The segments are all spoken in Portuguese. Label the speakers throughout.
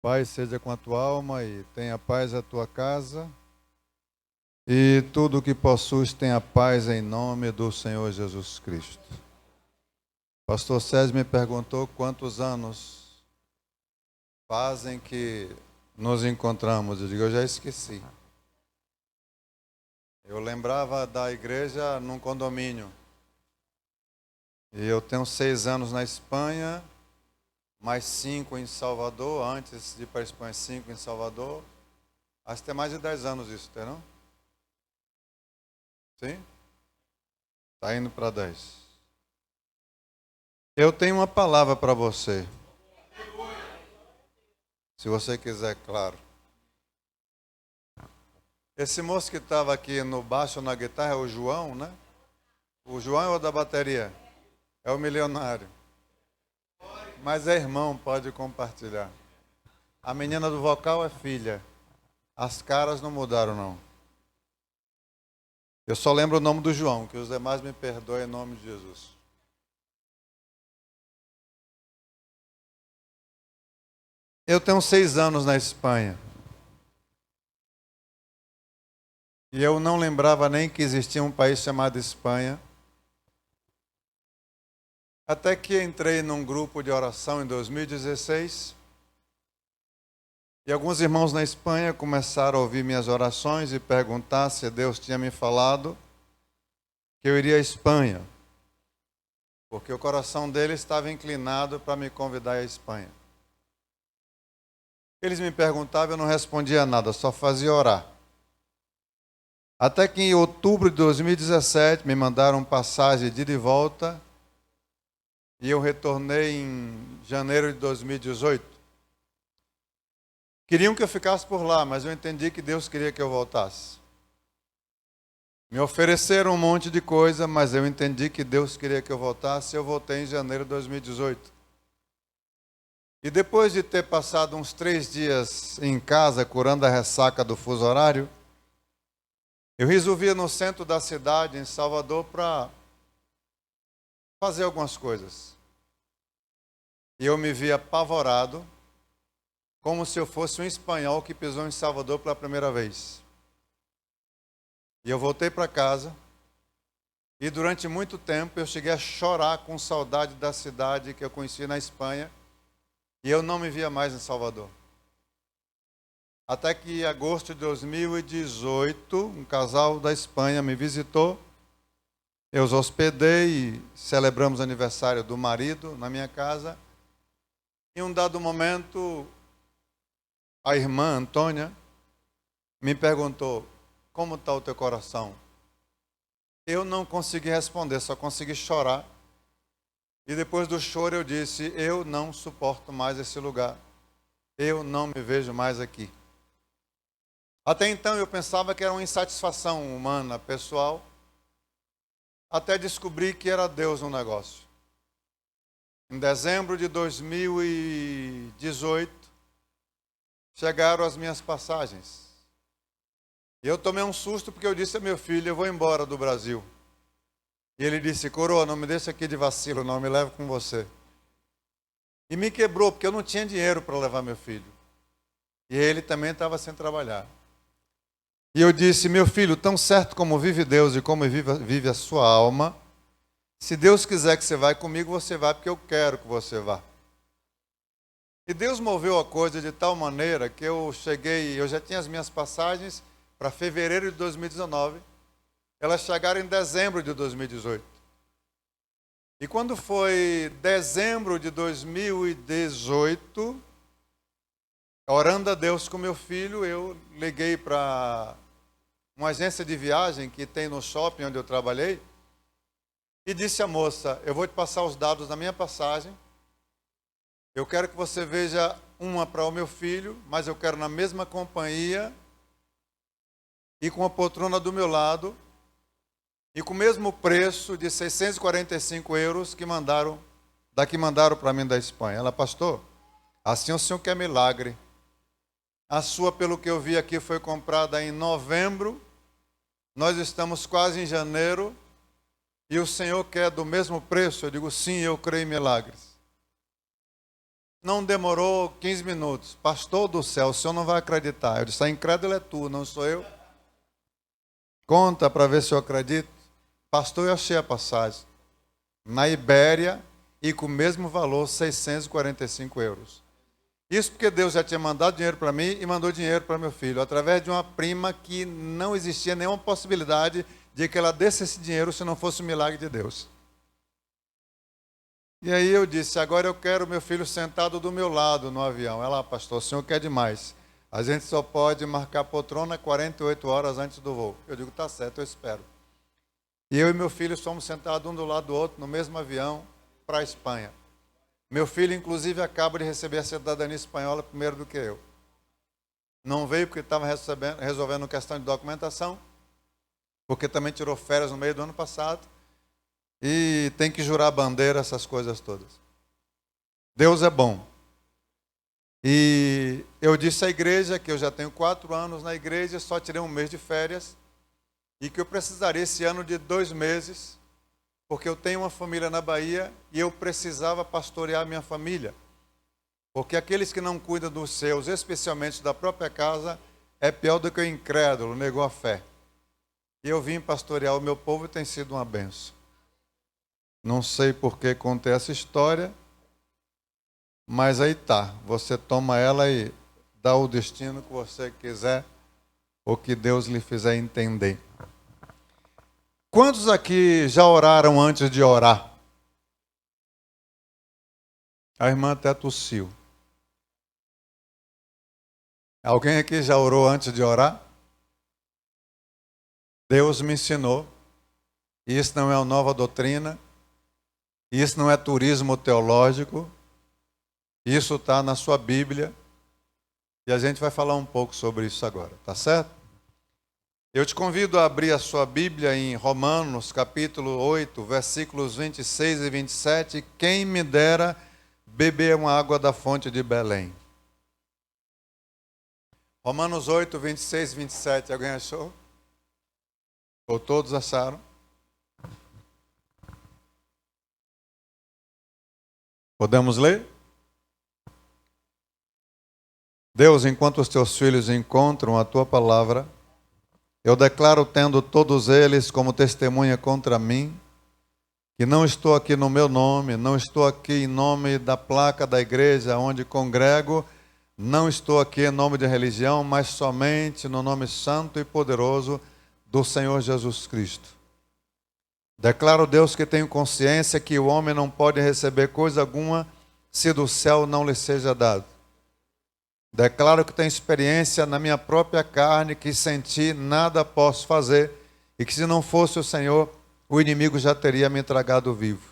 Speaker 1: Paz seja com a tua alma e tenha paz a tua casa. E tudo o que possuis tenha paz em nome do Senhor Jesus Cristo. Pastor César me perguntou quantos anos fazem que nos encontramos. Eu digo, eu já esqueci. Eu lembrava da igreja num condomínio. E eu tenho 6 anos na Espanha, mais 5 em Salvador. Antes de ir para a Espanha, 5 em Salvador. Acho que tem mais de 10 anos isso, tem não? Sim? Está indo para 10. Eu tenho uma palavra para você. Se você quiser, claro. Esse moço que estava aqui no baixo na guitarra é o João, né? O João é o da bateria? É o milionário. Mas é irmão, pode compartilhar. A menina do vocal é filha. As caras não mudaram, não. Eu só lembro o nome do João, que os demais me perdoem em nome de Jesus. Eu tenho 6 anos na Espanha. E eu não lembrava nem que existia um país chamado Espanha. Até que entrei num grupo de oração em 2016. E alguns irmãos na Espanha começaram a ouvir minhas orações e perguntar se Deus tinha me falado que eu iria à Espanha. Porque o coração deles estava inclinado para me convidar à Espanha. Eles me perguntavam, eu não respondia nada, só fazia orar. Até que em outubro de 2017 me mandaram passagem de ida e volta e eu retornei em janeiro de 2018. Queriam que eu ficasse por lá, mas eu entendi que Deus queria que eu voltasse. Me ofereceram um monte de coisa, mas eu entendi que Deus queria que eu voltasse e eu voltei em janeiro de 2018. E depois de ter passado uns 3 dias em casa, curando a ressaca do fuso horário, eu resolvi ir no centro da cidade, em Salvador, para fazer algumas coisas. E eu me vi apavorado, como se eu fosse um espanhol que pisou em Salvador pela primeira vez. E eu voltei para casa, e durante muito tempo eu cheguei a chorar com saudade da cidade que eu conheci na Espanha, e eu não me via mais em Salvador. Até que em agosto de 2018, um casal da Espanha me visitou. Eu os hospedei e celebramos o aniversário do marido na minha casa. Em um dado momento, a irmã Antônia me perguntou, como está o teu coração? Eu não consegui responder, só consegui chorar. E depois do choro eu disse, eu não suporto mais esse lugar. Eu não me vejo mais aqui. Até então eu pensava que era uma insatisfação humana, pessoal, até descobri que era Deus no negócio. Em dezembro de 2018, chegaram as minhas passagens. E eu tomei um susto porque eu disse a meu filho, eu vou embora do Brasil. E ele disse, coroa, não me deixa aqui de vacilo, não, me leva com você. E me quebrou, porque eu não tinha dinheiro para levar meu filho. E ele também estava sem trabalhar. E eu disse, meu filho, tão certo como vive Deus e como vive a sua alma, se Deus quiser que você vá comigo, você vai porque eu quero que você vá. E Deus moveu a coisa de tal maneira que eu já tinha as minhas passagens para fevereiro de 2019, elas chegaram em dezembro de 2018. E quando foi dezembro de 2018, orando a Deus com meu filho, eu liguei para uma agência de viagem que tem no shopping onde eu trabalhei, e disse à moça, eu vou te passar os dados da minha passagem, eu quero que você veja uma para o meu filho, mas eu quero na mesma companhia, e com a poltrona do meu lado, e com o mesmo preço de 645 euros que mandaram para mim da Espanha. Ela, pastor, assim o senhor quer milagre. A sua, pelo que eu vi aqui, foi comprada em novembro. Nós estamos quase em janeiro. E o Senhor quer do mesmo preço? Eu digo, sim, eu creio em milagres. Não demorou 15 minutos. Pastor do céu, o senhor não vai acreditar. Eu disse, a incrédulo é tu, não sou eu. Conta para ver se eu acredito. Pastor, eu achei a passagem. Na Ibéria e com o mesmo valor, 645 euros. Isso porque Deus já tinha mandado dinheiro para mim e mandou dinheiro para meu filho, através de uma prima que não existia nenhuma possibilidade de que ela desse esse dinheiro se não fosse um milagre de Deus. E aí eu disse, agora eu quero meu filho sentado do meu lado no avião. Ela, pastor, o senhor quer demais. A gente só pode marcar poltrona 48 horas antes do voo. Eu digo, tá certo, eu espero. E eu e meu filho somos sentados um do lado do outro no mesmo avião para a Espanha. Meu filho, inclusive, acaba de receber a cidadania espanhola primeiro do que eu. Não veio porque estava resolvendo questão de documentação, porque também tirou férias no meio do ano passado, e tem que jurar bandeira, essas coisas todas. Deus é bom. E eu disse à igreja que eu já tenho 4 anos na igreja, só tirei um mês de férias, e que eu precisaria esse ano de 2 meses, porque eu tenho uma família na Bahia e eu precisava pastorear minha família. Porque aqueles que não cuidam dos seus, especialmente da própria casa, é pior do que o incrédulo, negou a fé. E eu vim pastorear o meu povo e tem sido uma benção. Não sei por que contei essa história, mas aí tá. Você toma ela e dá o destino que você quiser, ou que Deus lhe fizer entender. Quantos aqui já oraram antes de orar? A irmã até tossiu. Alguém aqui já orou antes de orar? Deus me ensinou. Isso não é uma nova doutrina. Isso não é turismo teológico. Isso está na sua Bíblia. E a gente vai falar um pouco sobre isso agora, tá certo? Eu te convido a abrir a sua Bíblia em Romanos, capítulo 8, versículos 26 e 27. Quem me dera beber uma água da fonte de Belém. Romanos 8, 26 e 27. Alguém achou? Ou todos acharam? Podemos ler? Deus, enquanto os teus filhos encontram a tua palavra, eu declaro, tendo todos eles como testemunha contra mim, que não estou aqui no meu nome, não estou aqui em nome da placa da igreja onde congrego, não estou aqui em nome de religião, mas somente no nome santo e poderoso do Senhor Jesus Cristo. Declaro, Deus, que tenho consciência que o homem não pode receber coisa alguma se do céu não lhe seja dado. Declaro que tenho experiência na minha própria carne, que sem ti nada posso fazer, e que se não fosse o Senhor, o inimigo já teria me entregado vivo.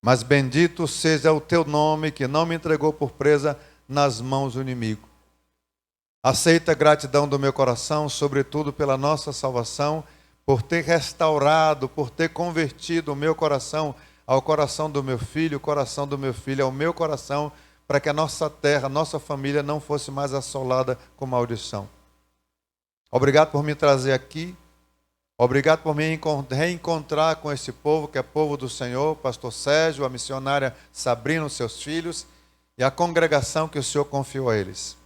Speaker 1: Mas bendito seja o teu nome, que não me entregou por presa nas mãos do inimigo. Aceita a gratidão do meu coração, sobretudo pela nossa salvação, por ter restaurado, por ter convertido o meu coração ao coração do meu filho, o coração do meu filho ao meu coração, para que a nossa terra, a nossa família não fosse mais assolada com maldição. Obrigado por me trazer aqui. Obrigado por me reencontrar com esse povo, que é povo do Senhor, pastor Sérgio, a missionária Sabrina, os seus filhos, e a congregação que o Senhor confiou a eles.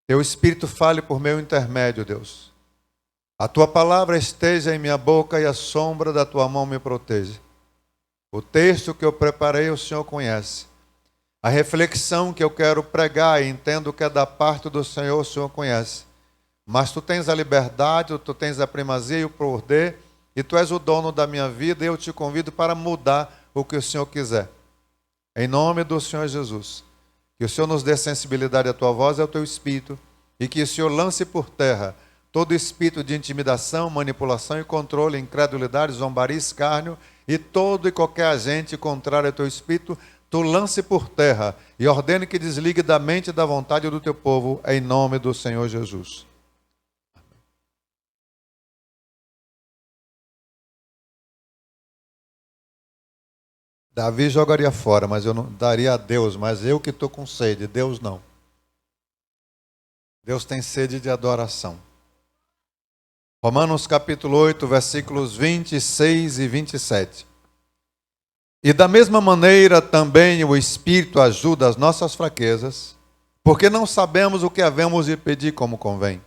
Speaker 1: Teu Espírito fale por meu intermédio, Deus. A tua palavra esteja em minha boca e a sombra da tua mão me proteja. O texto que eu preparei, o Senhor conhece. A reflexão que eu quero pregar, e entendo que é da parte do Senhor, o Senhor conhece. Mas tu tens a liberdade, tu tens a primazia e o poder, e tu és o dono da minha vida, e eu te convido para mudar o que o Senhor quiser. Em nome do Senhor Jesus. Que o Senhor nos dê sensibilidade à tua voz e ao teu espírito, e que o Senhor lance por terra todo espírito de intimidação, manipulação e controle, incredulidade, zombaria, escárnio, e todo e qualquer agente contrário ao teu espírito, tu lance por terra e ordene que desligue da mente e da vontade do teu povo, em nome do Senhor Jesus. Davi jogaria fora, mas eu não daria a Deus, mas eu que estou com sede, Deus não. Deus tem sede de adoração. Romanos capítulo 8, versículos 26 e 27. E da mesma maneira também o Espírito ajuda as nossas fraquezas, porque não sabemos o que havemos de pedir como convém.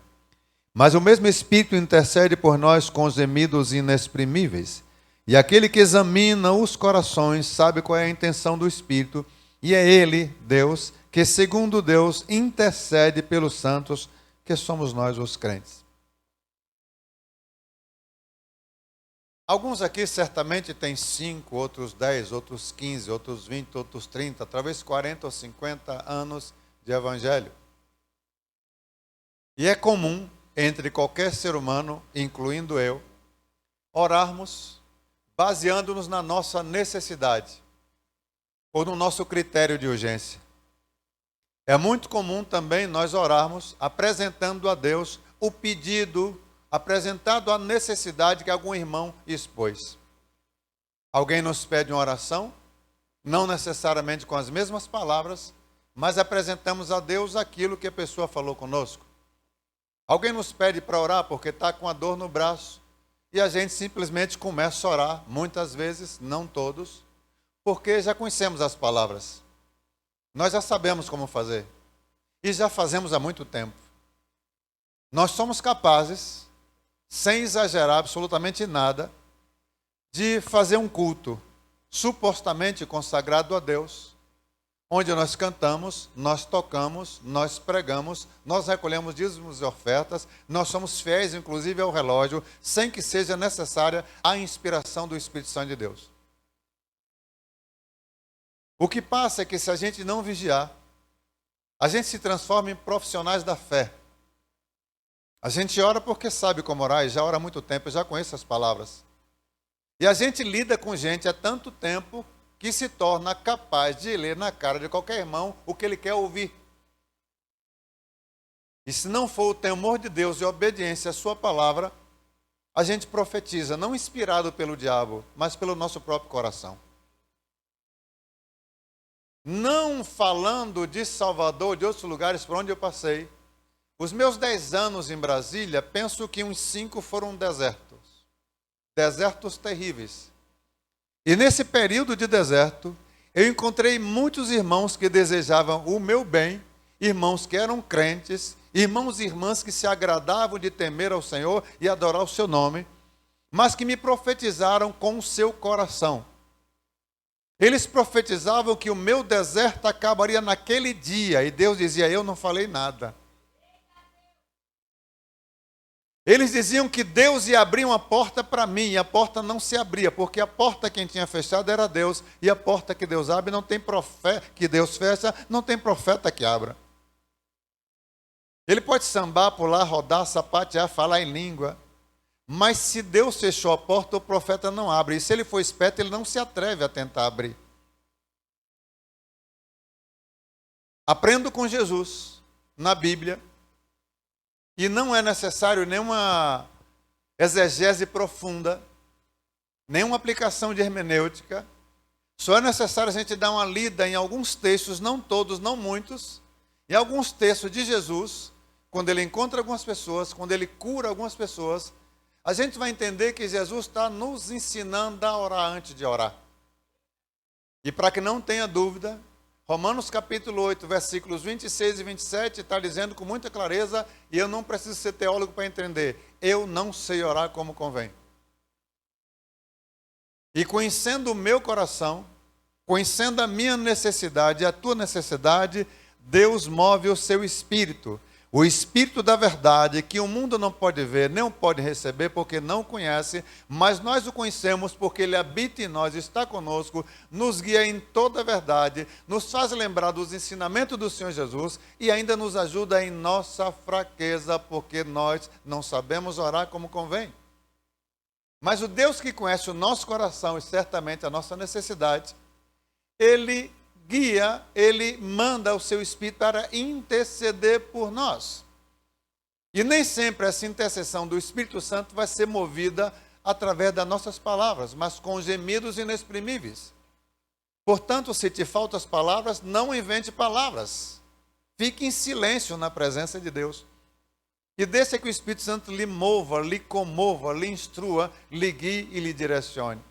Speaker 1: Mas o mesmo Espírito intercede por nós com gemidos inexprimíveis. E aquele que examina os corações sabe qual é a intenção do Espírito, e é Ele, Deus, que segundo Deus intercede pelos santos, que somos nós os crentes. Alguns aqui certamente têm 5, outros 10, outros 15, outros 20, outros 30, talvez 40 ou 50 anos de evangelho. E é comum, entre qualquer ser humano, incluindo eu, orarmos baseando-nos na nossa necessidade ou no nosso critério de urgência. É muito comum também nós orarmos apresentando a Deus o pedido, apresentado a necessidade que algum irmão expôs. Alguém nos pede uma oração, não necessariamente com as mesmas palavras, mas apresentamos a Deus aquilo que a pessoa falou conosco. Alguém nos pede para orar porque está com a dor no braço e a gente simplesmente começa a orar, muitas vezes, não todos, porque já conhecemos as palavras. Nós já sabemos como fazer e já fazemos há muito tempo. Nós somos capazes, sem exagerar absolutamente nada, de fazer um culto supostamente consagrado a Deus, onde nós cantamos, nós tocamos, nós pregamos, nós recolhemos dízimos e ofertas, nós somos fiéis inclusive ao relógio, sem que seja necessária a inspiração do Espírito Santo de Deus. O que passa é que se a gente não vigiar, a gente se transforma em profissionais da fé. A gente ora porque sabe como orar, e já ora há muito tempo, eu já conheço as palavras. E a gente lida com gente há tanto tempo que se torna capaz de ler na cara de qualquer irmão o que ele quer ouvir. E se não for o temor de Deus e a obediência à sua palavra, a gente profetiza, não inspirado pelo diabo, mas pelo nosso próprio coração. Não falando de Salvador, de outros lugares por onde eu passei, os meus 10 anos em Brasília, penso que uns 5 foram desertos. Desertos terríveis. E nesse período de deserto, eu encontrei muitos irmãos que desejavam o meu bem, irmãos que eram crentes, irmãos e irmãs que se agradavam de temer ao Senhor e adorar o seu nome, mas que me profetizaram com o seu coração. Eles profetizavam que o meu deserto acabaria naquele dia, e Deus dizia, eu não falei nada. Eles diziam que Deus ia abrir uma porta para mim, e a porta não se abria, porque a porta quem tinha fechado era Deus, e a porta que Deus abre não tem profeta, que Deus fecha, não tem profeta que abra. Ele pode sambar, pular, rodar, sapatear, falar em língua, mas se Deus fechou a porta, o profeta não abre, e se ele for esperto, ele não se atreve a tentar abrir. Aprendo com Jesus, na Bíblia, e não é necessário nenhuma exegese profunda, nenhuma aplicação de hermenêutica. Só é necessário a gente dar uma lida em alguns textos, não todos, não muitos, em alguns textos de Jesus, quando ele encontra algumas pessoas, quando ele cura algumas pessoas, a gente vai entender que Jesus está nos ensinando a orar antes de orar. E para que não tenha dúvida, Romanos capítulo 8, versículos 26 e 27, está dizendo com muita clareza, e eu não preciso ser teólogo para entender, eu não sei orar como convém. E conhecendo o meu coração, conhecendo a minha necessidade e a tua necessidade, Deus move o seu Espírito. O Espírito da verdade, que o mundo não pode ver, nem pode receber, porque não conhece, mas nós o conhecemos porque ele habita em nós, está conosco, nos guia em toda a verdade, nos faz lembrar dos ensinamentos do Senhor Jesus e ainda nos ajuda em nossa fraqueza, porque nós não sabemos orar como convém. Mas o Deus que conhece o nosso coração e certamente a nossa necessidade, ele guia, ele manda o seu Espírito para interceder por nós. E nem sempre essa intercessão do Espírito Santo vai ser movida através das nossas palavras, mas com gemidos inexprimíveis. Portanto, se te faltam as palavras, não invente palavras. Fique em silêncio na presença de Deus. E deixe que o Espírito Santo lhe mova, lhe comova, lhe instrua, lhe guie e lhe direcione.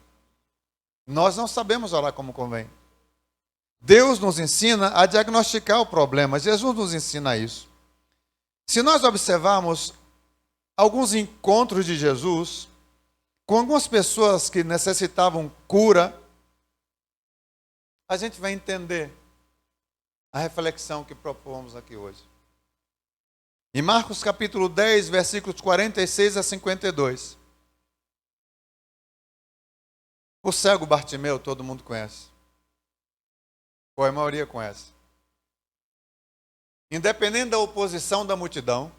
Speaker 1: Nós não sabemos orar como convém. Deus nos ensina a diagnosticar o problema. Jesus nos ensina isso. Se nós observarmos alguns encontros de Jesus com algumas pessoas que necessitavam cura, a gente vai entender a reflexão que propomos aqui hoje. Em Marcos capítulo 10, versículos 46 a 52. O cego Bartimeu, todo mundo conhece. Ou a maioria conhece. Independente da oposição da multidão,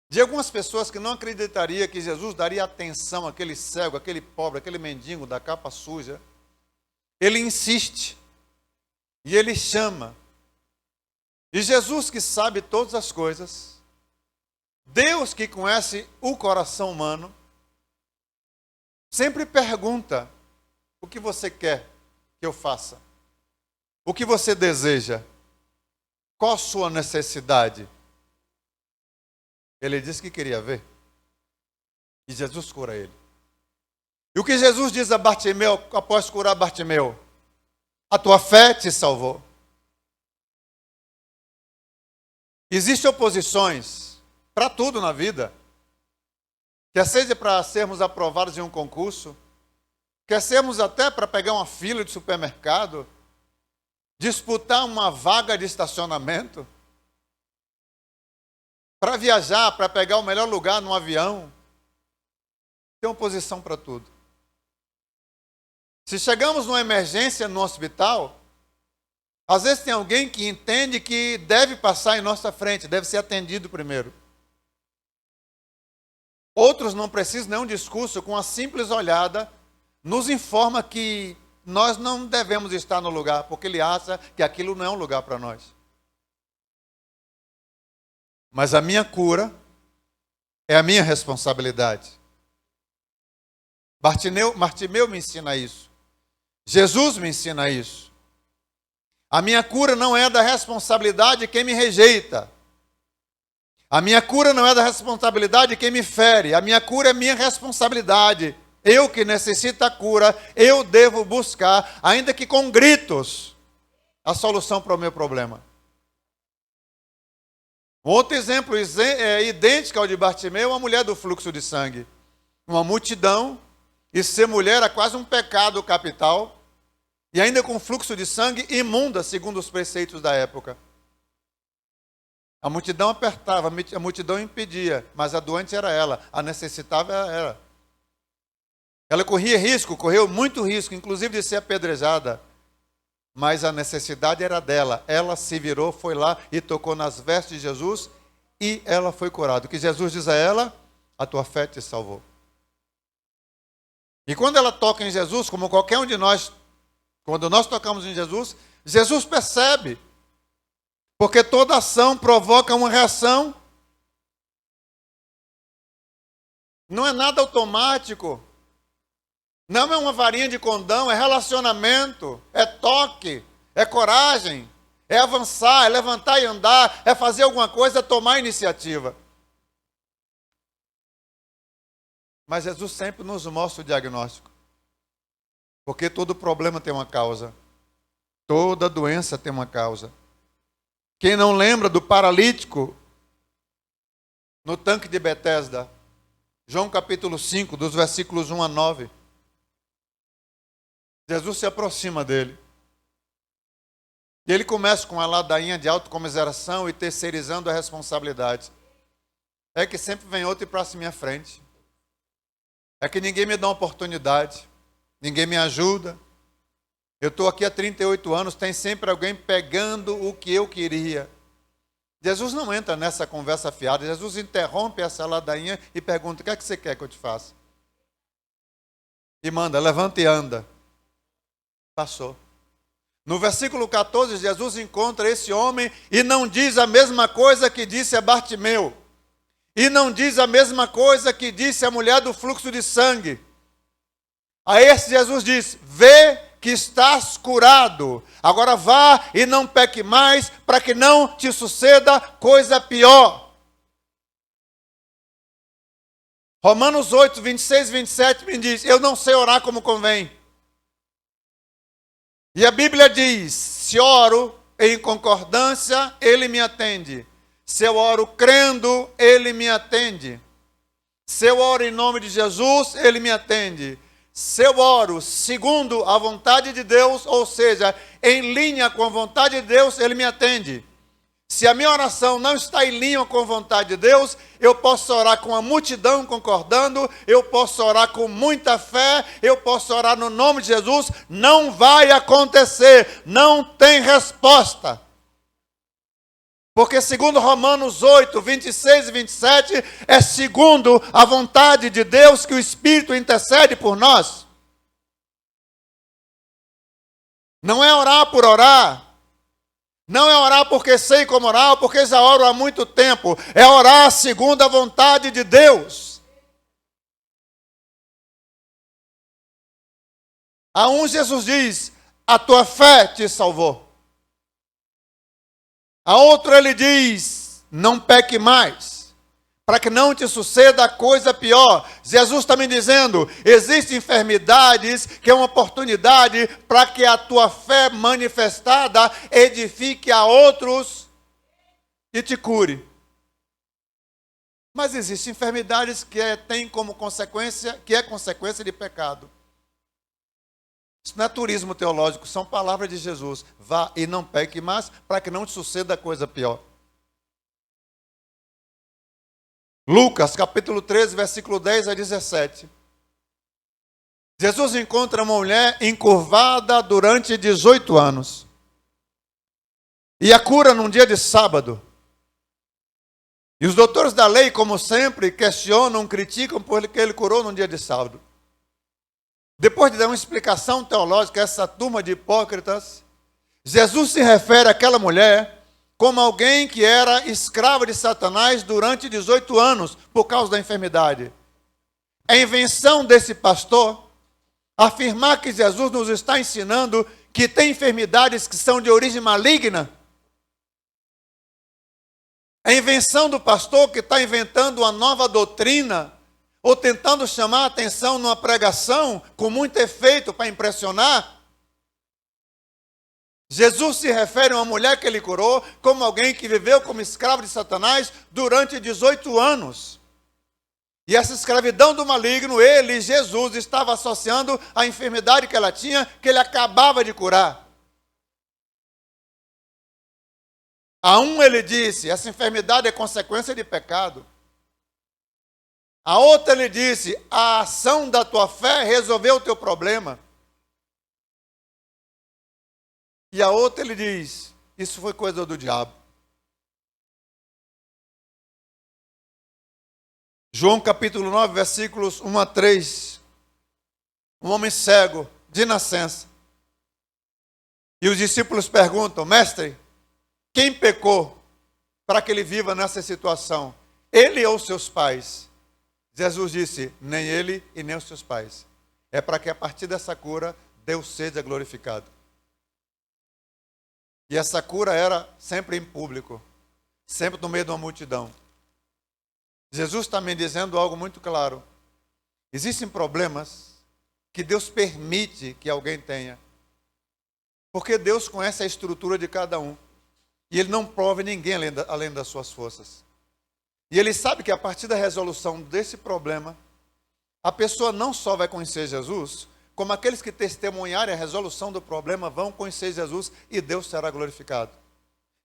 Speaker 1: de algumas pessoas que não acreditariam que Jesus daria atenção àquele cego, àquele pobre, àquele mendigo da capa suja, ele insiste e ele chama. E Jesus, que sabe todas as coisas, Deus que conhece o coração humano, sempre pergunta: o que você quer que eu faça? O que você deseja? Qual a sua necessidade? Ele disse que queria ver. E Jesus cura ele. E o que Jesus diz a Bartimeu, após curar Bartimeu? A tua fé te salvou. Existem oposições para tudo na vida. Quer seja para sermos aprovados em um concurso, quer sermos até para pegar uma fila de supermercado, disputar uma vaga de estacionamento, para viajar, para pegar o melhor lugar no avião. Tem oposição para tudo. Se chegamos numa emergência no hospital, às vezes tem alguém que entende que deve passar em nossa frente, deve ser atendido primeiro. Outros não precisam nenhum discurso, com uma simples olhada, nos informa que nós não devemos estar no lugar, porque ele acha que aquilo não é um lugar para nós. Mas a minha cura é a minha responsabilidade. Bartimeu me ensina isso. Jesus me ensina isso. A minha cura não é da responsabilidade de quem me rejeita. A minha cura não é da responsabilidade de quem me fere. A minha cura é minha responsabilidade. Eu que necessito a cura, eu devo buscar, ainda que com gritos, a solução para o meu problema. Um outro exemplo idêntico ao de Bartimeu, uma mulher do fluxo de sangue. Uma multidão, e ser mulher era quase um pecado capital, e ainda com fluxo de sangue imunda, segundo os preceitos da época. A multidão apertava, a multidão impedia, mas a doente era ela, a necessitada era ela. Ela correu muito risco, inclusive de ser apedrejada, mas a necessidade era dela. Ela se virou, foi lá e tocou nas vestes de Jesus e ela foi curada. O que Jesus diz a ela? A tua fé te salvou. E quando ela toca em Jesus, como qualquer um de nós, quando nós tocamos em Jesus, Jesus percebe. Porque toda ação provoca uma reação. Não é nada automático. Não é uma varinha de condão, é relacionamento, é toque, é coragem, é avançar, é levantar e andar, é fazer alguma coisa, é tomar iniciativa. Mas Jesus sempre nos mostra o diagnóstico. Porque todo problema tem uma causa. Toda doença tem uma causa. Quem não lembra do paralítico no tanque de Betesda? João capítulo 5, dos versículos 1 a 9. Jesus se aproxima dele. E ele começa com a ladainha de autocomiseração e terceirizando a responsabilidade. É que sempre vem outro e passa à minha frente. É que ninguém me dá uma oportunidade. Ninguém me ajuda. Eu estou aqui há 38 anos, tem sempre alguém pegando o que eu queria. Jesus não entra nessa conversa fiada. Jesus interrompe essa ladainha e pergunta: o que é que você quer que eu te faça? E manda, levanta e anda. Passou. No versículo 14, Jesus encontra esse homem e não diz a mesma coisa que disse a Bartimeu. E não diz a mesma coisa que disse a mulher do fluxo de sangue. A esse Jesus diz: vê que estás curado. Agora vá e não peque mais, para que não te suceda coisa pior. Romanos 8, 26 e 27 me diz: eu não sei orar como convém. E a Bíblia diz: se oro em concordância, ele me atende. Se eu oro crendo, ele me atende. Se eu oro em nome de Jesus, ele me atende. Se eu oro segundo a vontade de Deus, ou seja, em linha com a vontade de Deus, ele me atende. Se a minha oração não está em linha com a vontade de Deus, eu posso orar com a multidão concordando, eu posso orar com muita fé, eu posso orar no nome de Jesus, não vai acontecer, não tem resposta. Porque segundo Romanos 8, 26 e 27, é segundo a vontade de Deus que o Espírito intercede por nós. Não é orar por orar. Não é orar porque sei como orar, ou porque já oro há muito tempo. É orar segundo a vontade de Deus. A um Jesus diz: a tua fé te salvou. A outro ele diz: não peque mais, para que não te suceda coisa pior. Jesus está me dizendo: existem enfermidades que é uma oportunidade para que a tua fé manifestada edifique a outros e te cure. Mas existem enfermidades que tem como consequência, que é consequência de pecado. Isso não é turismo teológico, são palavras de Jesus. Vá e não peque mais, para que não te suceda coisa pior. Lucas, capítulo 13, versículo 10 a 17. Jesus encontra uma mulher encurvada durante 18 anos. E a cura num dia de sábado. E os doutores da lei, como sempre, questionam, criticam porque ele curou num dia de sábado. Depois de dar uma explicação teológica a essa turma de hipócritas, Jesus se refere àquela mulher como alguém que era escrava de Satanás durante 18 anos, por causa da enfermidade. É invenção desse pastor afirmar que Jesus nos está ensinando que tem enfermidades que são de origem maligna. É invenção do pastor que está inventando uma nova doutrina, ou tentando chamar a atenção numa pregação com muito efeito para impressionar. Jesus se refere a uma mulher que ele curou como alguém que viveu como escravo de Satanás durante 18 anos. E essa escravidão do maligno, ele, Jesus, estava associando à enfermidade que ela tinha, que ele acabava de curar. A um ele disse: essa enfermidade é consequência de pecado. A outra ele disse: a ação da tua fé resolveu o teu problema. E a outra ele diz: isso foi coisa do diabo. João capítulo 9, versículos 1 a 3. Um homem cego, de nascença. E os discípulos perguntam: mestre, quem pecou para que ele viva nessa situação? Ele ou seus pais? Jesus disse: nem ele e nem os seus pais. É para que a partir dessa cura, Deus seja glorificado. E essa cura era sempre em público, sempre no meio de uma multidão. Jesus está me dizendo algo muito claro. Existem problemas que Deus permite que alguém tenha, porque Deus conhece a estrutura de cada um. E Ele não prova ninguém além das suas forças. E Ele sabe que a partir da resolução desse problema, a pessoa não só vai conhecer Jesus, como aqueles que testemunharem a resolução do problema vão conhecer Jesus e Deus será glorificado.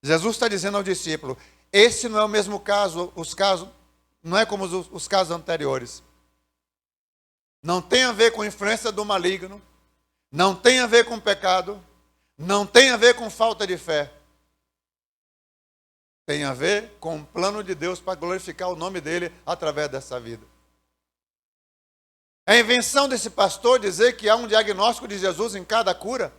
Speaker 1: Jesus está dizendo ao discípulo: esse não é o mesmo caso, não é como os casos anteriores. Não tem a ver com influência do maligno, não tem a ver com pecado, não tem a ver com falta de fé. Tem a ver com o plano de Deus para glorificar o nome dele através dessa vida. É invenção desse pastor dizer que há um diagnóstico de Jesus em cada cura.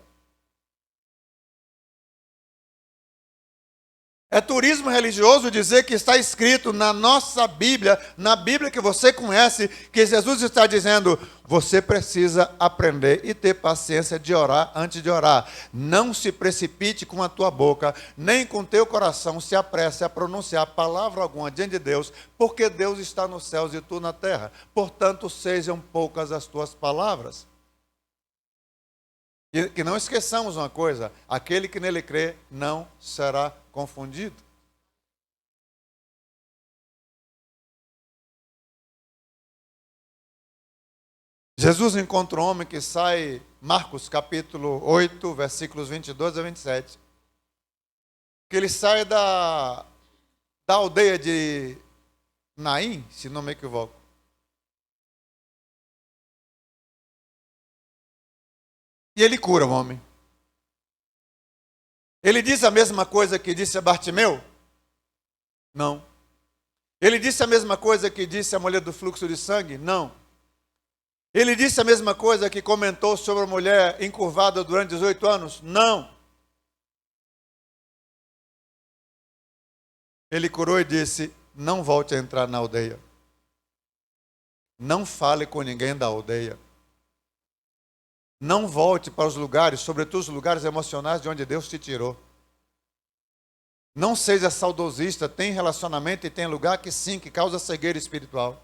Speaker 1: É turismo religioso dizer que está escrito na nossa Bíblia, na Bíblia que você conhece, que Jesus está dizendo: você precisa aprender e ter paciência de orar antes de orar. Não se precipite com a tua boca, nem com o teu coração se apresse a pronunciar palavra alguma diante de Deus, porque Deus está nos céus e tu na terra. Portanto, sejam poucas as tuas palavras. E que não esqueçamos uma coisa: aquele que nele crê não será confundido. Jesus encontra um homem que sai, Marcos capítulo 8, versículos 22 a 27. Que ele sai da aldeia de Naim, se não me equivoco. E ele cura o homem. Ele diz a mesma coisa que disse a Bartimeu? Não. Ele disse a mesma coisa que disse a mulher do fluxo de sangue? Não. Ele disse a mesma coisa que comentou sobre a mulher encurvada durante 18 anos? Não. Ele curou e disse: não volte a entrar na aldeia. Não fale com ninguém da aldeia. Não volte para os lugares, sobretudo os lugares emocionais de onde Deus te tirou. Não seja saudosista, tem relacionamento e tem lugar que sim, que causa cegueira espiritual.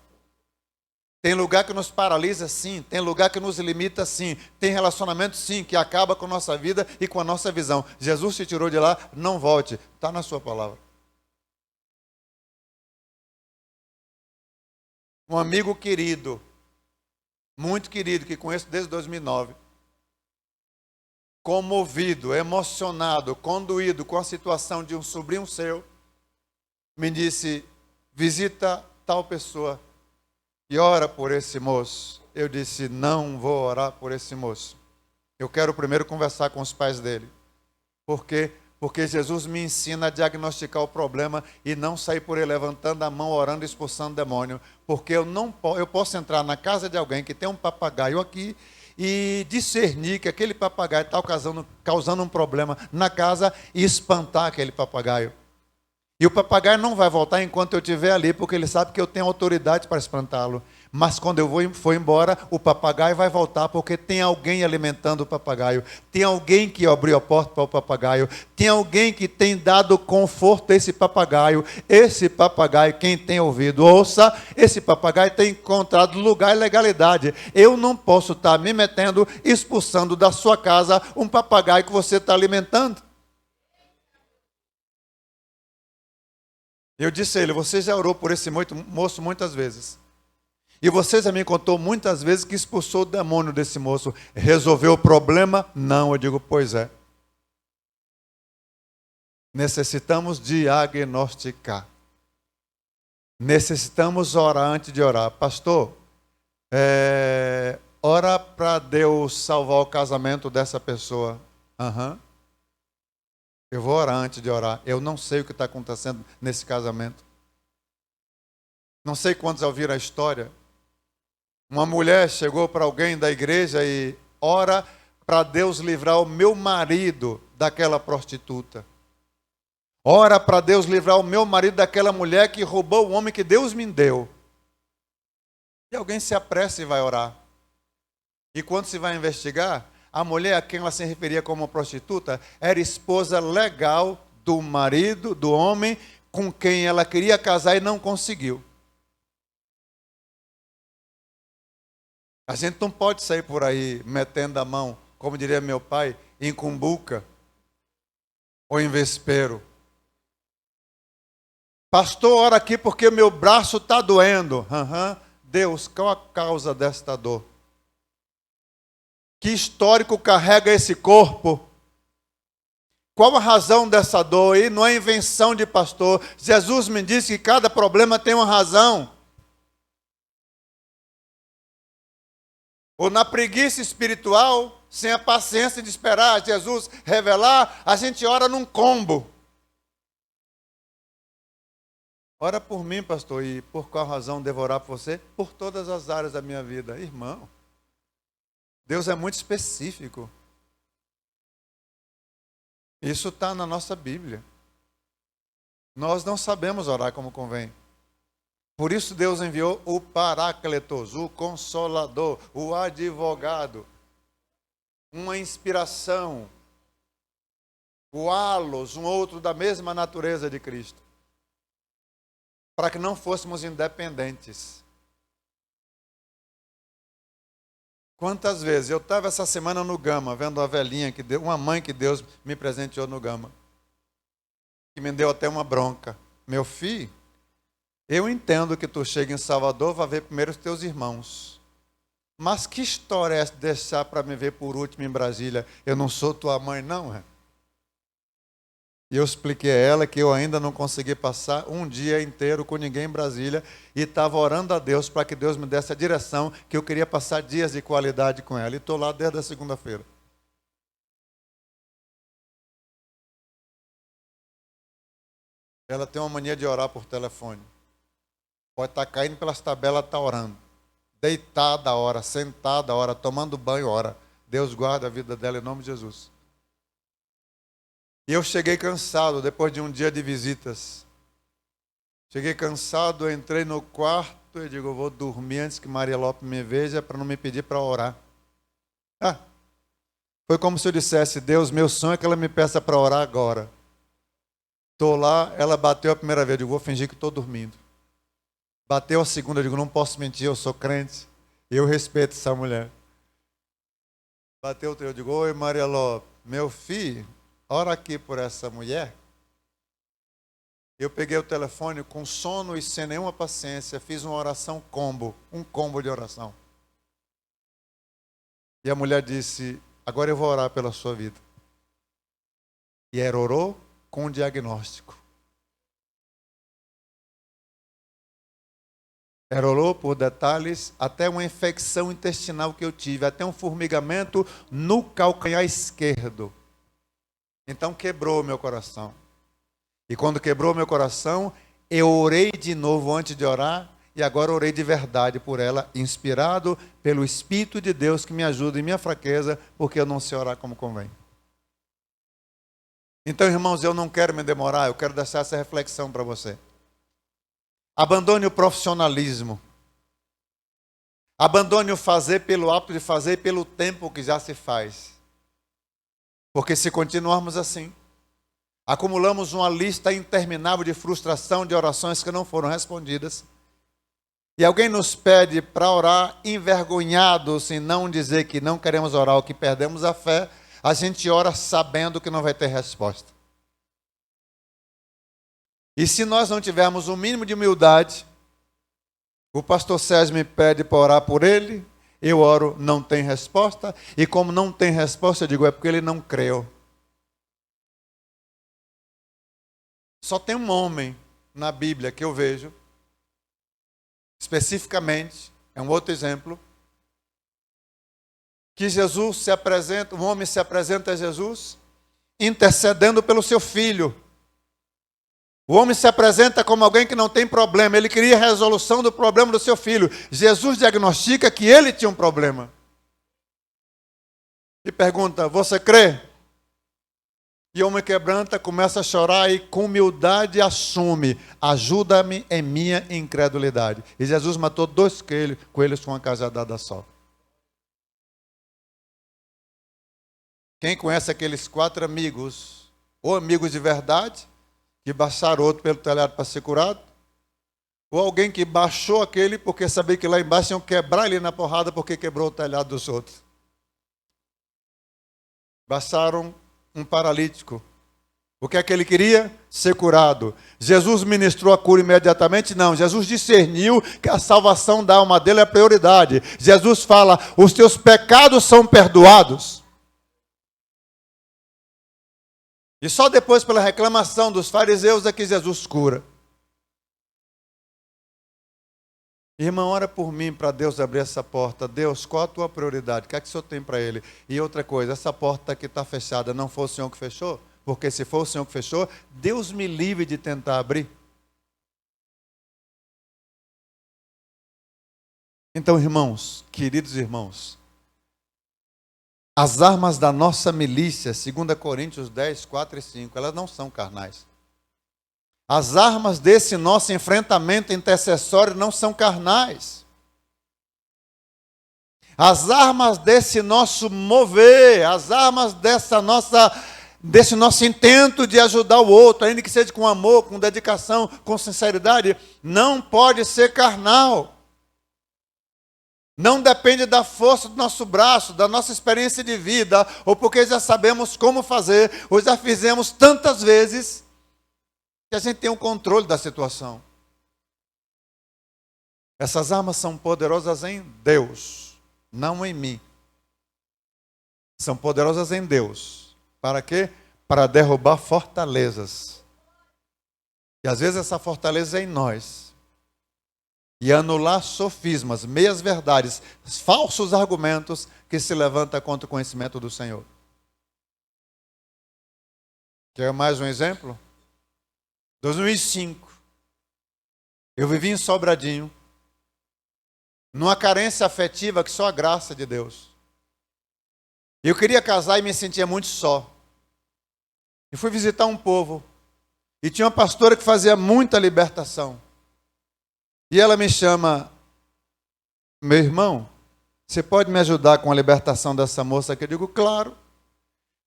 Speaker 1: Tem lugar que nos paralisa, sim. Tem lugar que nos limita, sim. Tem relacionamento, sim, que acaba com a nossa vida e com a nossa visão. Jesus te tirou de lá, não volte. Está na sua palavra. Um amigo querido, muito querido, que conheço desde 2009, comovido, emocionado, conduído com a situação de um sobrinho seu, me disse: visita tal pessoa e ora por esse moço. Eu disse: não vou orar por esse moço. Eu quero primeiro conversar com os pais dele. Por quê? Porque Jesus me ensina a diagnosticar o problema e não sair por ele levantando a mão, orando e expulsando demônio. Porque eu posso entrar na casa de alguém que tem um papagaio aqui e discernir que aquele papagaio está causando um problema na casa e espantar aquele papagaio. E o papagaio não vai voltar enquanto eu estiver ali, porque ele sabe que eu tenho autoridade para espantá-lo. Mas quando eu for embora, o papagaio vai voltar, porque tem alguém alimentando o papagaio. Tem alguém que abriu a porta para o papagaio. Tem alguém que tem dado conforto a esse papagaio. Esse papagaio, quem tem ouvido, ouça, esse papagaio tem encontrado lugar e legalidade. Eu não posso estar me metendo, expulsando da sua casa um papagaio que você está alimentando. Eu disse a ele: você já orou por esse moço muitas vezes. E você já me contou muitas vezes que expulsou o demônio desse moço. Resolveu o problema? Não. Eu digo: pois é. Necessitamos diagnosticar. Necessitamos orar antes de orar. Pastor, ora para Deus salvar o casamento dessa pessoa. Aham. Eu vou orar antes de orar. Eu não sei o que está acontecendo nesse casamento. Não sei quantos ouviram a história. Uma mulher chegou para alguém da igreja e ora para Deus livrar o meu marido daquela prostituta. Ora para Deus livrar o meu marido daquela mulher que roubou o homem que Deus me deu. E alguém se apressa e vai orar. E quando se vai investigar, a mulher a quem ela se referia como prostituta era esposa legal do marido, do homem com quem ela queria casar e não conseguiu. A gente não pode sair por aí metendo a mão, como diria meu pai, em cumbuca ou em vespeiro. Pastor, ora aqui porque meu braço está doendo. Deus, qual a causa desta dor? Que histórico carrega esse corpo? Qual a razão dessa dor? E não é invenção de pastor. Jesus me disse que cada problema tem uma razão. Ou na preguiça espiritual, sem a paciência de esperar Jesus revelar, a gente ora num combo. Ora por mim, pastor, e por qual razão devorar por você? Por todas as áreas da minha vida. Irmão, Deus é muito específico. Isso está na nossa Bíblia. Nós não sabemos orar como convém. Por isso Deus enviou o Paráclitos, o Consolador, o Advogado, uma inspiração, o Halos, um outro da mesma natureza de Cristo, para que não fôssemos independentes. Quantas vezes eu estava essa semana no Gama, vendo uma velhinha, uma mãe que Deus me presenteou no Gama, que me deu até uma bronca. Meu filho, eu entendo que tu chega em Salvador, vai ver primeiro os teus irmãos. Mas que história é essa de deixar para me ver por último em Brasília? Eu não sou tua mãe, não, é? E eu expliquei a ela que eu ainda não consegui passar um dia inteiro com ninguém em Brasília e estava orando a Deus para que Deus me desse a direção, que eu queria passar dias de qualidade com ela. E estou lá desde a segunda-feira. Ela tem uma mania de orar por telefone. Pode estar caindo pelas tabelas, está orando. Deitada a hora, sentada a hora, tomando banho, ora. Deus guarda a vida dela em nome de Jesus. E eu cheguei cansado depois de um dia de visitas. Cheguei cansado, entrei no quarto e digo, eu vou dormir antes que Maria Lopes me veja para não me pedir para orar. Foi como se eu dissesse, Deus, meu sonho é que ela me peça para orar agora. Estou lá, ela bateu a primeira vez, eu digo, vou fingir que estou dormindo. Bateu a segunda, eu digo, não posso mentir, eu sou crente. Eu respeito essa mulher. Bateu o terceiro, eu digo, oi Maria Lopes, meu filho, ora aqui por essa mulher. Eu peguei o telefone com sono e sem nenhuma paciência, fiz uma oração combo, um combo de oração. E a mulher disse, agora eu vou orar pela sua vida. E ela orou com um diagnóstico. Ela orou por detalhes, até uma infecção intestinal que eu tive, até um formigamento no calcanhar esquerdo. Então quebrou meu coração. E quando quebrou meu coração, eu orei de novo antes de orar, e agora orei de verdade por ela, inspirado pelo Espírito de Deus que me ajuda em minha fraqueza, porque eu não sei orar como convém. Então, irmãos, eu não quero me demorar, eu quero deixar essa reflexão para você. Abandone o profissionalismo. Abandone o fazer pelo hábito de fazer e pelo tempo que já se faz. Porque se continuarmos assim, acumulamos uma lista interminável de frustração de orações que não foram respondidas. E alguém nos pede para orar envergonhados em não dizer que não queremos orar ou que perdemos a fé, a gente ora sabendo que não vai ter resposta. E se nós não tivermos um mínimo de humildade, o pastor Sérgio me pede para orar por ele, eu oro, não tem resposta, e como não tem resposta, eu digo, é porque ele não creu. Só tem um homem na Bíblia que eu vejo, especificamente, é um outro exemplo, que Jesus se apresenta, um homem se apresenta a Jesus, intercedendo pelo seu filho. O homem se apresenta como alguém que não tem problema, ele queria a resolução do problema do seu filho. Jesus diagnostica que ele tinha um problema. E pergunta, você crê? E o homem quebranta, começa a chorar e com humildade assume, ajuda-me em minha incredulidade. E Jesus matou 2 coelhos com uma cajadada só. Quem conhece aqueles 4 amigos, ou amigos de verdade, que baixaram outro pelo telhado para ser curado, ou alguém que baixou aquele porque sabia que lá embaixo iam quebrar ele na porrada porque quebrou o telhado dos outros. Baixaram um paralítico. O que é que ele queria? Ser curado. Jesus ministrou a cura imediatamente? Não. Jesus discerniu que a salvação da alma dele é a prioridade. Jesus fala, os teus pecados são perdoados. E só depois, pela reclamação dos fariseus, é que Jesus cura. Irmão, ora por mim para Deus abrir essa porta. Deus, qual a tua prioridade? O que é que o Senhor tem para ele? E outra coisa, essa porta aqui está fechada, não foi o Senhor que fechou? Porque se for o Senhor que fechou, Deus me livre de tentar abrir. Então, irmãos, queridos irmãos, as armas da nossa milícia, 2 Coríntios 10, 4 e 5, elas não são carnais. As armas desse nosso enfrentamento intercessório não são carnais. As armas desse nosso mover, as armas desse nosso intento de ajudar o outro, ainda que seja com amor, com dedicação, com sinceridade, não pode ser carnal. Não depende da força do nosso braço, da nossa experiência de vida, ou porque já sabemos como fazer, ou já fizemos tantas vezes, que a gente tem o controle da situação. Essas armas são poderosas em Deus, não em mim. São poderosas em Deus. Para quê? Para derrubar fortalezas. E às vezes essa fortaleza é em nós. E anular sofismas, meias verdades, falsos argumentos que se levantam contra o conhecimento do Senhor. Quer mais um exemplo? 2005. Eu vivi em Sobradinho, numa carência afetiva que só a graça de Deus. Eu queria casar e me sentia muito só. E fui visitar um povo. E tinha uma pastora que fazia muita libertação. E ela me chama, meu irmão, você pode me ajudar com a libertação dessa moça aqui? Eu digo, claro.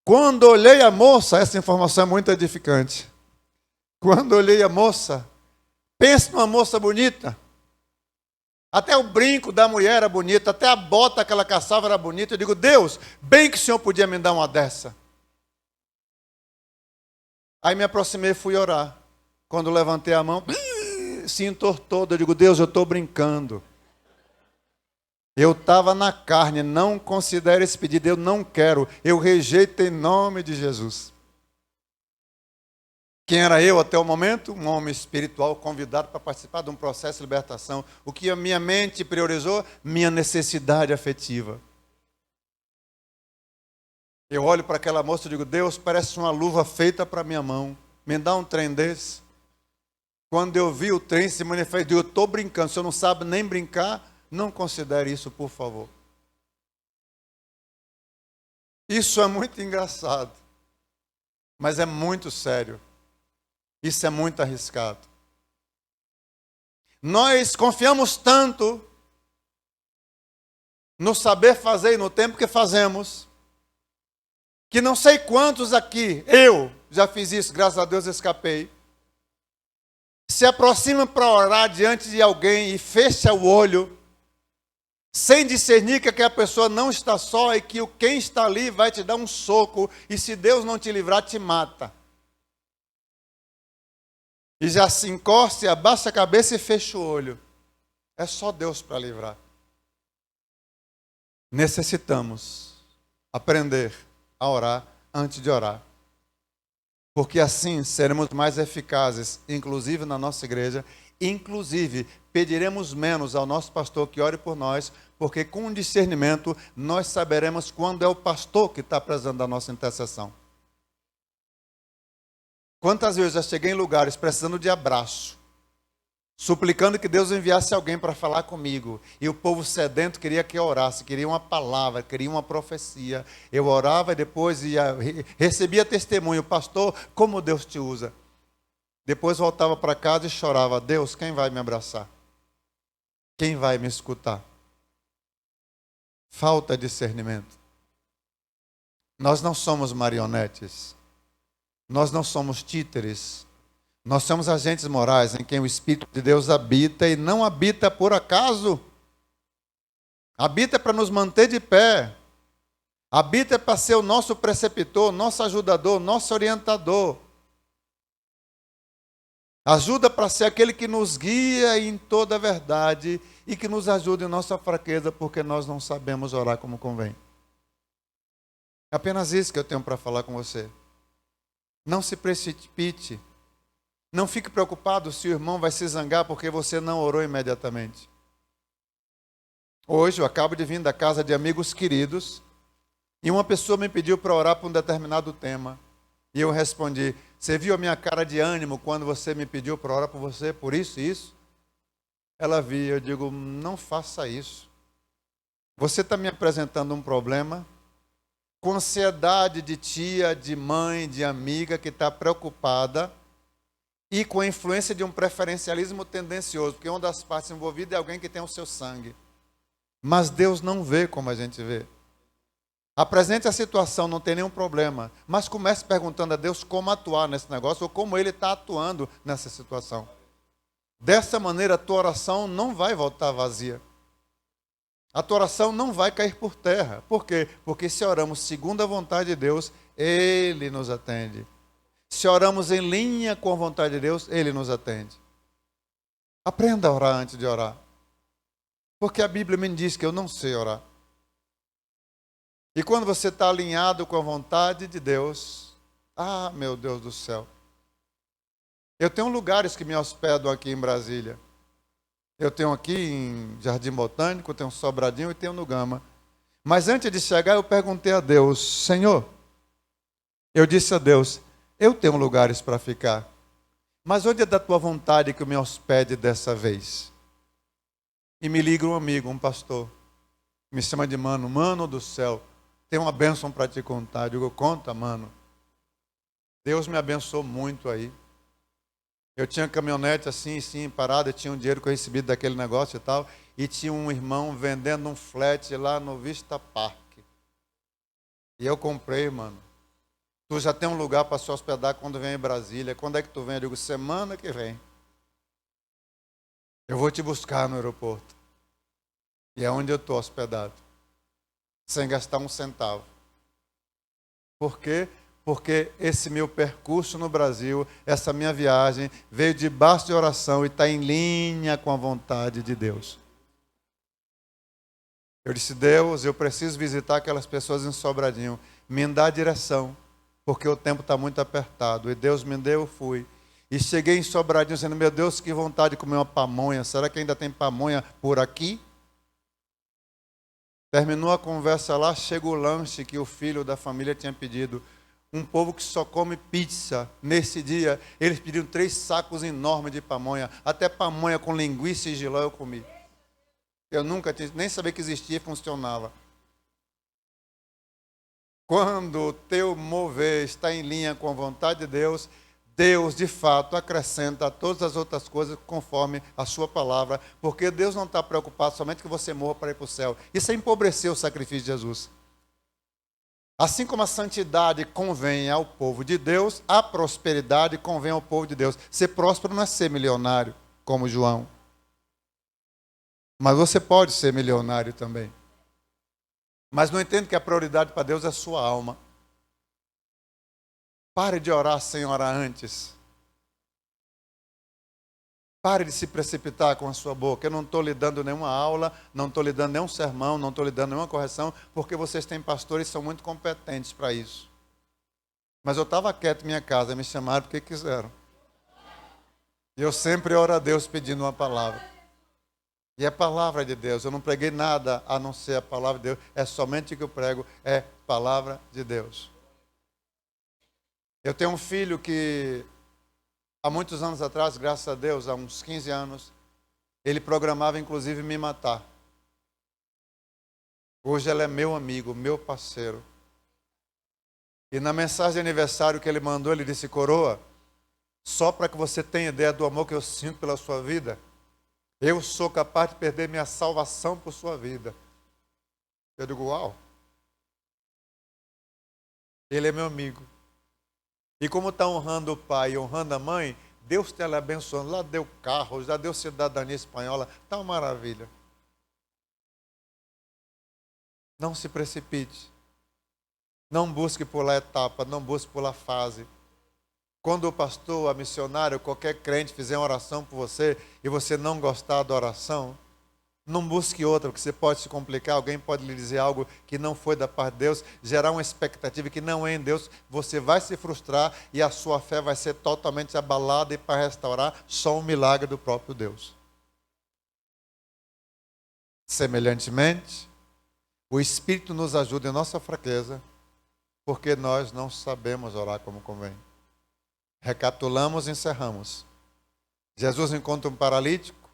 Speaker 1: Quando olhei a moça, essa informação é muito edificante. Quando olhei a moça, pense numa moça bonita. Até o brinco da mulher era bonito, até a bota que ela caçava era bonita. Eu digo, Deus, bem que o Senhor podia me dar uma dessa. Aí me aproximei e fui orar. Quando levantei a mão, se entortou. Eu digo, Deus, eu estou brincando. Eu estava na carne, não considero esse pedido, eu não quero. Eu rejeito em nome de Jesus. Quem era eu até o momento? Um homem espiritual convidado para participar de um processo de libertação. O que a minha mente priorizou? Minha necessidade afetiva. Eu olho para aquela moça e digo, Deus, parece uma luva feita para minha mão. Me dá um trem desse. Quando eu vi o trem se manifestar, eu digo, eu estou brincando. Se eu não sabe nem brincar, não considere isso, por favor. Isso é muito engraçado. Mas é muito sério. Isso é muito arriscado. Nós confiamos tanto no saber fazer e no tempo que fazemos, que não sei quantos aqui, eu já fiz isso, graças a Deus escapei, se aproxima para orar diante de alguém e fecha o olho, sem discernir que a pessoa não está só e que quem está ali vai te dar um soco, e se Deus não te livrar, te mata. E já se encosta, abaixa a cabeça e fecha o olho. É só Deus para livrar. Necessitamos aprender a orar antes de orar. Porque assim seremos mais eficazes, inclusive na nossa igreja. Inclusive, pediremos menos ao nosso pastor que ore por nós, porque com discernimento nós saberemos quando é o pastor que está precisando da nossa intercessão. Quantas vezes eu já cheguei em lugares precisando de abraço, suplicando que Deus enviasse alguém para falar comigo, e o povo sedento queria que eu orasse, queria uma palavra, queria uma profecia. Eu orava e depois recebia testemunho, pastor, como Deus te usa. Depois voltava para casa e chorava, Deus, quem vai me abraçar? Quem vai me escutar? Falta discernimento. Nós não somos marionetes. Nós não somos títeres. Nós somos agentes morais em quem o Espírito de Deus habita, e não habita por acaso. Habita para nos manter de pé. Habita para ser o nosso preceptor, nosso ajudador, nosso orientador. Ajuda para ser aquele que nos guia em toda a verdade e que nos ajuda em nossa fraqueza, porque nós não sabemos orar como convém. É apenas isso que eu tenho para falar com você. Não se precipite. Não fique preocupado se o irmão vai se zangar porque você não orou imediatamente. Hoje eu acabo de vir da casa de amigos queridos e uma pessoa me pediu para orar por um determinado tema. E eu respondi, você viu a minha cara de ânimo quando você me pediu para orar por você, por isso e isso? Ela viu, eu digo, não faça isso. Você está me apresentando um problema com ansiedade de tia, de mãe, de amiga que está preocupada e com a influência de um preferencialismo tendencioso, porque uma das partes envolvidas é alguém que tem o seu sangue. Mas Deus não vê como a gente vê. Apresente a situação, não tem nenhum problema, mas comece perguntando a Deus como atuar nesse negócio ou como Ele está atuando nessa situação. Dessa maneira, a tua oração não vai voltar vazia. A tua oração não vai cair por terra. Por quê? Porque se oramos segundo a vontade de Deus, Ele nos atende. Se oramos em linha com a vontade de Deus, Ele nos atende. Aprenda a orar antes de orar. Porque a Bíblia me diz que eu não sei orar. E quando você está alinhado com a vontade de Deus, ah, meu Deus do céu. Eu tenho lugares que me hospedam aqui em Brasília. Eu tenho aqui em Jardim Botânico, tenho Sobradinho e tenho no Gama. Mas antes de chegar, eu perguntei a Deus, Senhor, eu disse a Deus, eu tenho lugares para ficar. Mas onde é da tua vontade que eu me hospede dessa vez? E me liga um amigo, um pastor, me chama de mano, mano do céu, tem uma bênção para te contar. Eu digo, conta, mano. Deus me abençoou muito aí. Eu tinha caminhonete assim, parada, eu tinha um dinheiro que eu recebi daquele negócio e tal, e tinha um irmão vendendo um flat lá no Vista Park. E eu comprei, mano. Tu já tem um lugar para se hospedar quando vem em Brasília. Quando é que tu vem? Eu digo, semana que vem. Eu vou te buscar no aeroporto. E é onde eu estou hospedado. Sem gastar um centavo. Por quê? Porque esse meu percurso no Brasil, essa minha viagem, veio debaixo de oração e está em linha com a vontade de Deus. Eu disse, Deus, eu preciso visitar aquelas pessoas em Sobradinho. Me dá a direção, porque o tempo está muito apertado. E Deus me deu, eu fui. E cheguei em Sobradinho dizendo, meu Deus, que vontade de comer uma pamonha. Será que ainda tem pamonha por aqui? Terminou a conversa lá, chega o lanche que o filho da família tinha pedido. Um povo que só come pizza. Nesse dia, eles pediram 3 sacos enormes de pamonha. Até pamonha com linguiça e jiló eu comi. Eu nunca tinha, nem sabia que existia e funcionava. Quando o teu mover está em linha com a vontade de Deus, Deus, de fato, acrescenta todas as outras coisas conforme a sua palavra, porque Deus não está preocupado somente que você morra para ir para o céu. Isso é empobrecer o sacrifício de Jesus. Assim como a santidade convém ao povo de Deus, a prosperidade convém ao povo de Deus. Ser próspero não é ser milionário, como João. Mas você pode ser milionário também. Mas não entende que a prioridade para Deus é a sua alma. Pare de orar sem orar antes. Pare de se precipitar com a sua boca. Eu não estou lhe dando nenhuma aula, não estou lhe dando nenhum sermão, não estou lhe dando nenhuma correção, porque vocês têm pastores e são muito competentes para isso. Mas eu estava quieto em minha casa, me chamaram porque quiseram. E eu sempre oro a Deus pedindo uma palavra. E é palavra de Deus. Eu não preguei nada a não ser a palavra de Deus. É somente o que eu prego, é palavra de Deus. Eu tenho um filho que, há muitos anos atrás, graças a Deus, há uns 15 anos, ele programava inclusive me matar. Hoje ele é meu amigo, meu parceiro. E na mensagem de aniversário que ele mandou, ele disse, coroa, só para que você tenha ideia do amor que eu sinto pela sua vida, eu sou capaz de perder minha salvação por sua vida. Eu digo, uau. Ele é meu amigo. E como está honrando o pai e honrando a mãe, Deus está lhe abençoando. Lá deu carro, já deu cidadania espanhola. Está uma maravilha. Não se precipite. Não busque pular etapa, não busque pular fase. Quando o pastor, a missionária, qualquer crente fizer uma oração por você e você não gostar da oração, não busque outra, porque você pode se complicar, alguém pode lhe dizer algo que não foi da parte de Deus, gerar uma expectativa que não é em Deus, você vai se frustrar e a sua fé vai ser totalmente abalada e para restaurar só um milagre do próprio Deus. Semelhantemente, o Espírito nos ajuda em nossa fraqueza, porque nós não sabemos orar como convém. Recapitulamos e encerramos. Jesus encontra um paralítico,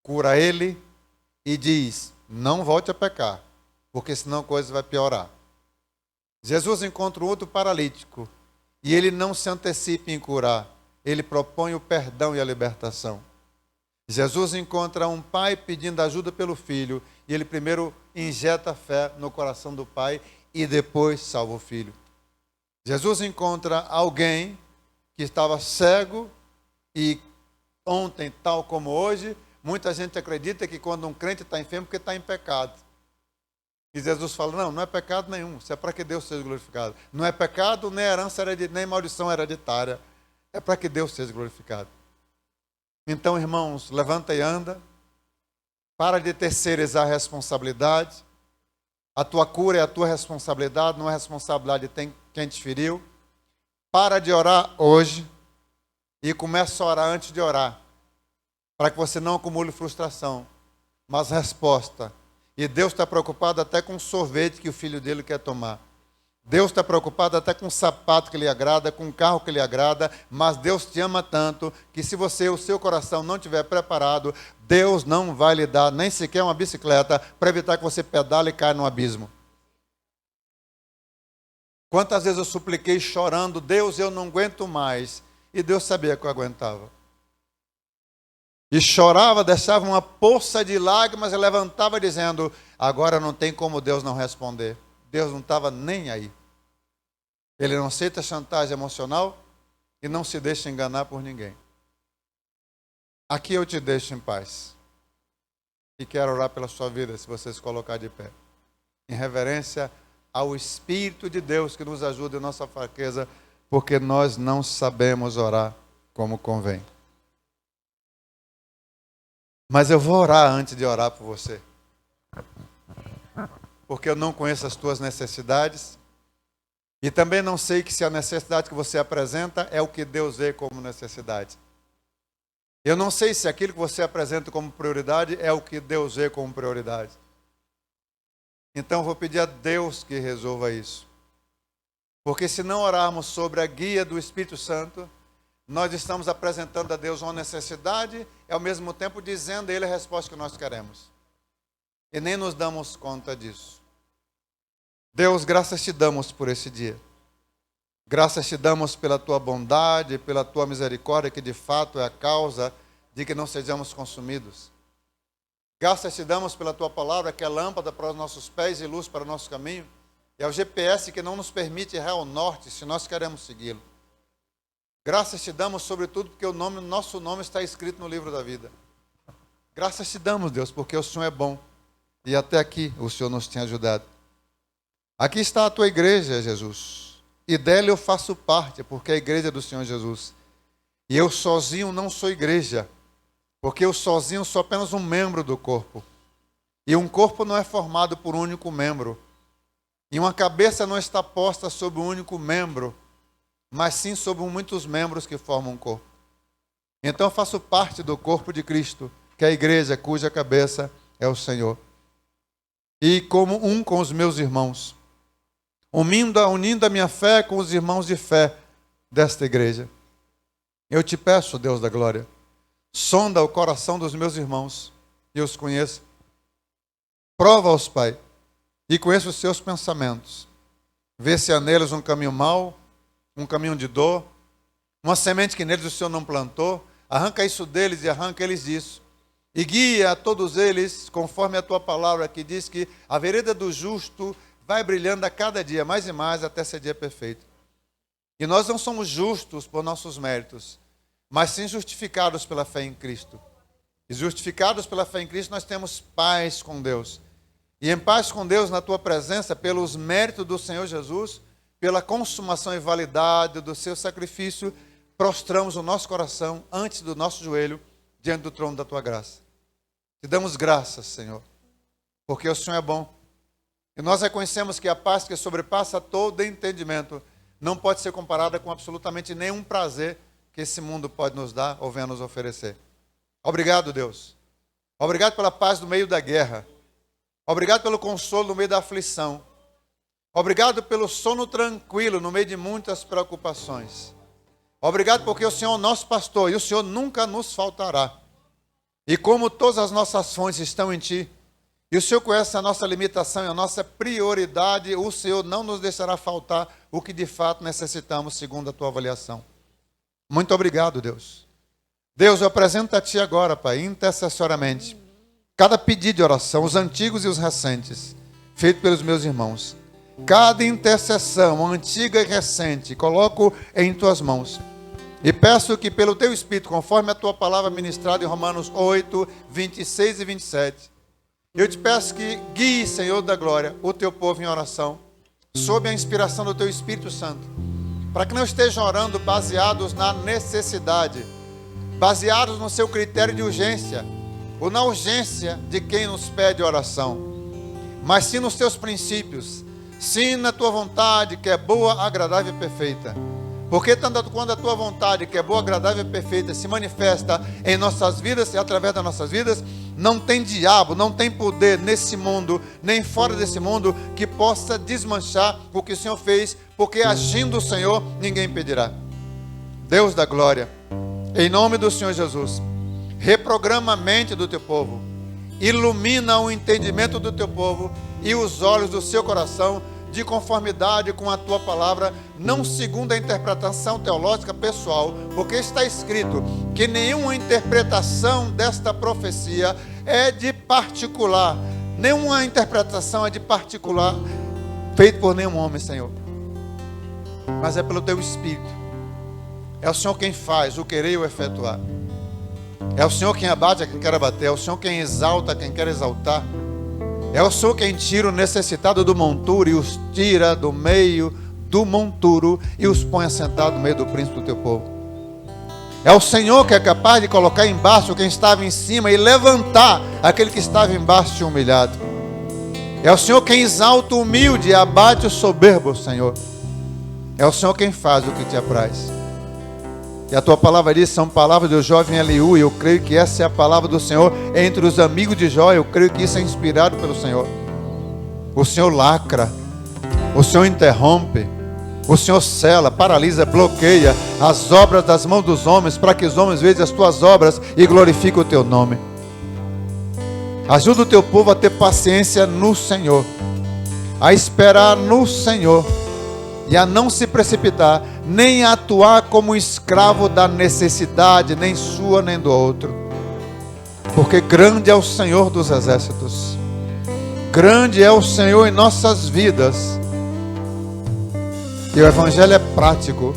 Speaker 1: cura ele e diz, não volte a pecar, porque senão a coisa vai piorar. Jesus encontra um outro paralítico e ele não se antecipa em curar, ele propõe o perdão e a libertação. Jesus encontra um pai pedindo ajuda pelo filho e ele primeiro injeta fé no coração do pai e depois salva o filho. Jesus encontra alguém que estava cego e ontem, tal como hoje, muita gente acredita que quando um crente está enfermo, porque está em pecado. E Jesus fala, não, não é pecado nenhum, isso é para que Deus seja glorificado. Não é pecado, nem herança hereditária, nem maldição hereditária. É para que Deus seja glorificado. Então, irmãos, levanta e anda. Para de terceirizar a responsabilidade. A tua cura é a tua responsabilidade, não é responsabilidade de quem te feriu. Para de orar hoje e começa a orar antes de orar. Para que você não acumule frustração, mas resposta. E Deus está preocupado até com o sorvete que o filho dele quer tomar. Deus está preocupado até com o sapato que lhe agrada, com o carro que lhe agrada, mas Deus te ama tanto que se você, o seu coração não estiver preparado, Deus não vai lhe dar nem sequer uma bicicleta para evitar que você pedale e caia no abismo. Quantas vezes eu supliquei chorando, Deus, eu não aguento mais. E Deus sabia que eu aguentava. E chorava, deixava uma poça de lágrimas e levantava dizendo, agora não tem como Deus não responder. Deus não estava nem aí. Ele não aceita chantagem emocional e não se deixa enganar por ninguém. Aqui eu te deixo em paz. E quero orar pela sua vida, se você se colocar de pé. Em reverência ao Espírito de Deus que nos ajuda em nossa fraqueza, porque nós não sabemos orar como convém. Mas eu vou orar antes de orar por você. Porque eu não conheço as tuas necessidades. E também não sei que se a necessidade que você apresenta é o que Deus vê como necessidade. Eu não sei se aquilo que você apresenta como prioridade é o que Deus vê como prioridade. Então eu vou pedir a Deus que resolva isso. Porque se não orarmos sobre a guia do Espírito Santo, nós estamos apresentando a Deus uma necessidade e ao mesmo tempo dizendo a Ele a resposta que nós queremos. E nem nos damos conta disso. Deus, graças te damos por esse dia. Graças te damos pela tua bondade, pela tua misericórdia, que de fato é a causa de que não sejamos consumidos. Graças te damos pela tua palavra, que é lâmpada para os nossos pés e luz para o nosso caminho. E é o GPS que não nos permite errar ao norte, se nós queremos segui-lo. Graças te damos, sobretudo, porque nosso nome está escrito no livro da vida. Graças te damos, Deus, porque o Senhor é bom. E até aqui o Senhor nos tem ajudado. Aqui está a tua igreja, Jesus. E dela eu faço parte, porque é a igreja do Senhor Jesus. E eu sozinho não sou igreja, porque eu sozinho sou apenas um membro do corpo. E um corpo não é formado por um único membro. E uma cabeça não está posta sobre um único membro, mas sim sobre muitos membros que formam um corpo. Então eu faço parte do corpo de Cristo, que é a igreja cuja cabeça é o Senhor. E como um com os meus irmãos, unindo a minha fé com os irmãos de fé desta igreja. Eu te peço, Deus da glória, sonda o coração dos meus irmãos, e os conheço. Prova-os, Pai, e conheça os seus pensamentos. Vê se há neles um caminho mau, um caminho de dor, uma semente que neles o Senhor não plantou. Arranca isso deles e arranca eles disso. E guia a todos eles, conforme a tua palavra, que diz que a vereda do justo vai brilhando a cada dia, mais e mais, até ser dia perfeito. E nós não somos justos por nossos méritos, mas sim justificados pela fé em Cristo. E justificados pela fé em Cristo, nós temos paz com Deus. E em paz com Deus, na tua presença, pelos méritos do Senhor Jesus, pela consumação e validade do seu sacrifício, prostramos o nosso coração antes do nosso joelho, diante do trono da tua graça. Te damos graças, Senhor, porque o Senhor é bom. E nós reconhecemos que a paz que sobrepassa todo entendimento não pode ser comparada com absolutamente nenhum prazer que esse mundo pode nos dar ou venha nos oferecer. Obrigado, Deus. Obrigado pela paz no meio da guerra. Obrigado pelo consolo no meio da aflição. Obrigado pelo sono tranquilo no meio de muitas preocupações. Obrigado porque o Senhor é o nosso pastor e o Senhor nunca nos faltará. E como todas as nossas fontes estão em Ti, e o Senhor conhece a nossa limitação e a nossa prioridade, o Senhor não nos deixará faltar o que de fato necessitamos segundo a Tua avaliação. Muito obrigado, Deus. Deus, eu apresento a Ti agora, Pai, intercessoriamente, cada pedido de oração, os antigos e os recentes, feito pelos meus irmãos. Cada intercessão, antiga e recente, coloco em Tuas mãos. E peço que pelo teu Espírito, conforme a tua palavra ministrada em Romanos 8, 26 e 27, eu te peço que guie, Senhor da glória, o teu povo em oração, sob a inspiração do teu Espírito Santo, para que não estejam orando baseados na necessidade, baseados no seu critério de urgência, ou na urgência de quem nos pede oração, mas sim nos teus princípios, sim na tua vontade, que é boa, agradável e perfeita. Porque tanto quando a tua vontade, que é boa, agradável e perfeita, se manifesta em nossas vidas e através das nossas vidas, não tem diabo, não tem poder nesse mundo, nem fora desse mundo, que possa desmanchar o que o Senhor fez, porque agindo o Senhor, ninguém impedirá. Deus da glória, em nome do Senhor Jesus, reprograma a mente do teu povo, ilumina o entendimento do teu povo e os olhos do seu coração, de conformidade com a tua palavra, não segundo a interpretação teológica pessoal, porque está escrito que nenhuma interpretação desta profecia é de particular, nenhuma interpretação é de particular, feito por nenhum homem, Senhor, mas é pelo teu Espírito. É o Senhor quem faz o querer e o efetuar. É o Senhor quem abate a quem quer abater, é o Senhor quem exalta a quem quer exaltar. É o Senhor quem tira o necessitado do monturo e os tira do meio do monturo e os põe assentados no meio do príncipe do teu povo. É o Senhor que é capaz de colocar embaixo quem estava em cima e levantar aquele que estava embaixo e humilhado. É o Senhor quem exalta o humilde e abate o soberbo, Senhor. É o Senhor quem faz o que te apraz. E a tua palavra diz, são palavras do jovem Eliú, e eu creio que essa é a palavra do Senhor entre os amigos de Jó. Eu creio que isso é inspirado pelo Senhor. O Senhor lacra, o Senhor interrompe, o Senhor sela, paralisa, bloqueia as obras das mãos dos homens, para que os homens vejam as tuas obras e glorifiquem o teu nome. Ajuda o teu povo a ter paciência no Senhor, a esperar no Senhor, e a não se precipitar, nem a atuar como escravo da necessidade, nem sua, nem do outro. Porque grande é o Senhor dos exércitos, grande é o Senhor em nossas vidas. E o Evangelho é prático,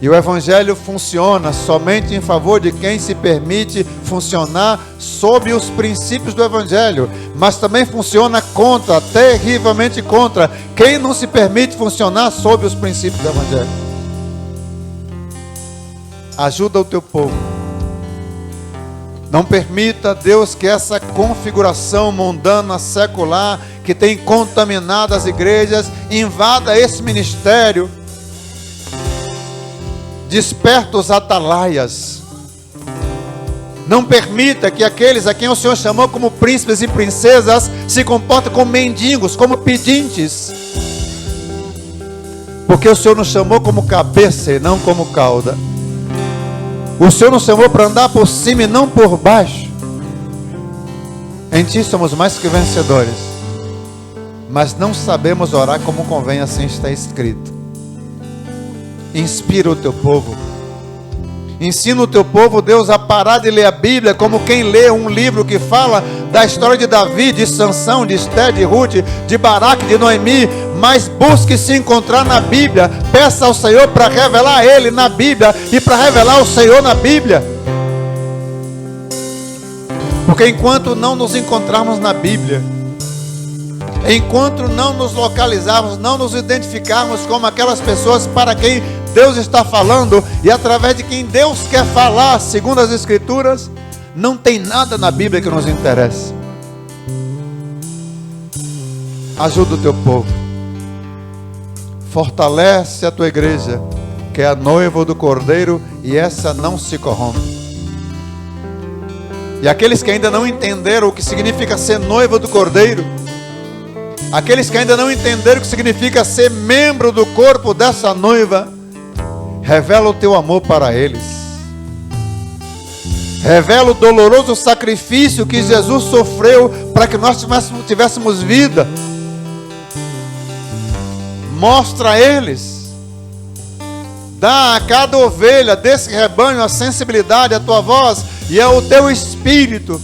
Speaker 1: e o Evangelho funciona somente em favor de quem se permite funcionar sob os princípios do Evangelho, mas também funciona contra, terrivelmente contra, quem não se permite funcionar sob os princípios do Evangelho. Ajuda o teu povo. Não permita, Deus, que essa configuração mundana, secular, que tem contaminado as igrejas, invada esse ministério. Desperta os atalaias. Não permita que aqueles a quem o Senhor chamou como príncipes e princesas se comportem como mendigos, como pedintes. Porque o Senhor nos chamou como cabeça e não como cauda. O Senhor nos chamou para andar por cima e não por baixo. Em Ti somos mais que vencedores, mas não sabemos orar como convém, assim está escrito. Inspira o teu povo. Ensina o teu povo, Deus, a parar de ler a Bíblia como quem lê um livro que fala da história de Davi, de Sansão, de Esté, de Ruth, de Baraque, de Noemi. Mas busque se encontrar na Bíblia. Peça ao Senhor para revelar Ele na Bíblia e para revelar o Senhor na Bíblia. Porque enquanto não nos encontrarmos na Bíblia, enquanto não nos localizarmos, não nos identificarmos como aquelas pessoas para quem Deus está falando e através de quem Deus quer falar, segundo as Escrituras, não tem nada na Bíblia que nos interesse. Ajuda o teu povo. Fortalece a tua igreja, que é a noiva do Cordeiro, e essa não se corrompe. E aqueles que ainda não entenderam o que significa ser noiva do Cordeiro, aqueles que ainda não entenderam o que significa ser membro do corpo dessa noiva, revela o teu amor para eles. Revela o doloroso sacrifício que Jesus sofreu para que nós tivéssemos vida. Mostra a eles. Dá a cada ovelha desse rebanho a sensibilidade, a tua voz e ao teu espírito.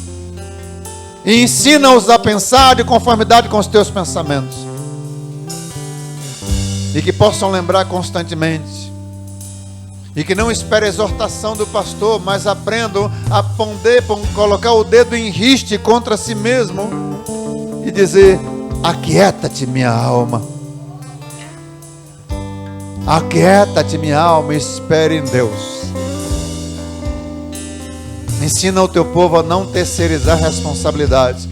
Speaker 1: E ensina-os a pensar de conformidade com os teus pensamentos. E que possam lembrar constantemente E que não espere a exortação do pastor, mas aprendam a colocar o dedo em riste contra si mesmo e dizer: aquieta-te, minha alma. Aquieta-te, minha alma, e espere em Deus. Ensina o teu povo a não terceirizar responsabilidades,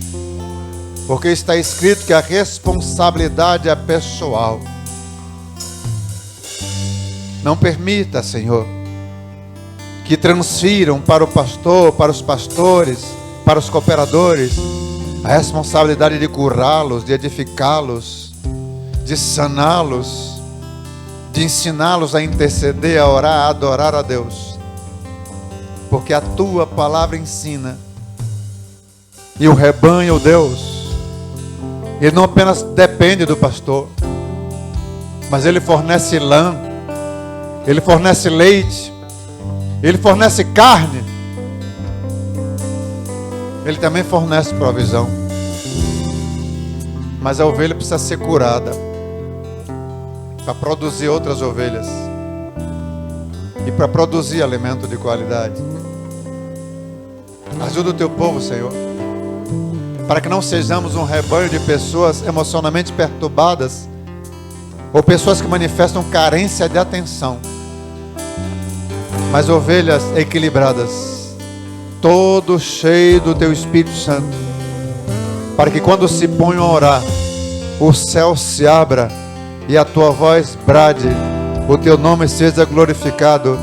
Speaker 1: porque está escrito que a responsabilidade é pessoal. Não permita, Senhor, que transfiram para o pastor, para os pastores, para os cooperadores, a responsabilidade de curá-los, de edificá-los, de saná-los, de ensiná-los a interceder, a orar, a adorar a Deus. Porque a tua palavra ensina. E o rebanho, Deus, ele não apenas depende do pastor, mas ele fornece lã, ele fornece leite, ele fornece carne, ele também fornece provisão. Mas a ovelha precisa ser curada para produzir outras ovelhas e para produzir alimento de qualidade. Ajuda o teu povo, Senhor, para que não sejamos um rebanho de pessoas emocionalmente perturbadas ou pessoas que manifestam carência de atenção, mas ovelhas equilibradas, todo cheio do teu Espírito Santo, para que quando se ponham a orar, o céu se abra e a tua voz brade, o teu nome seja glorificado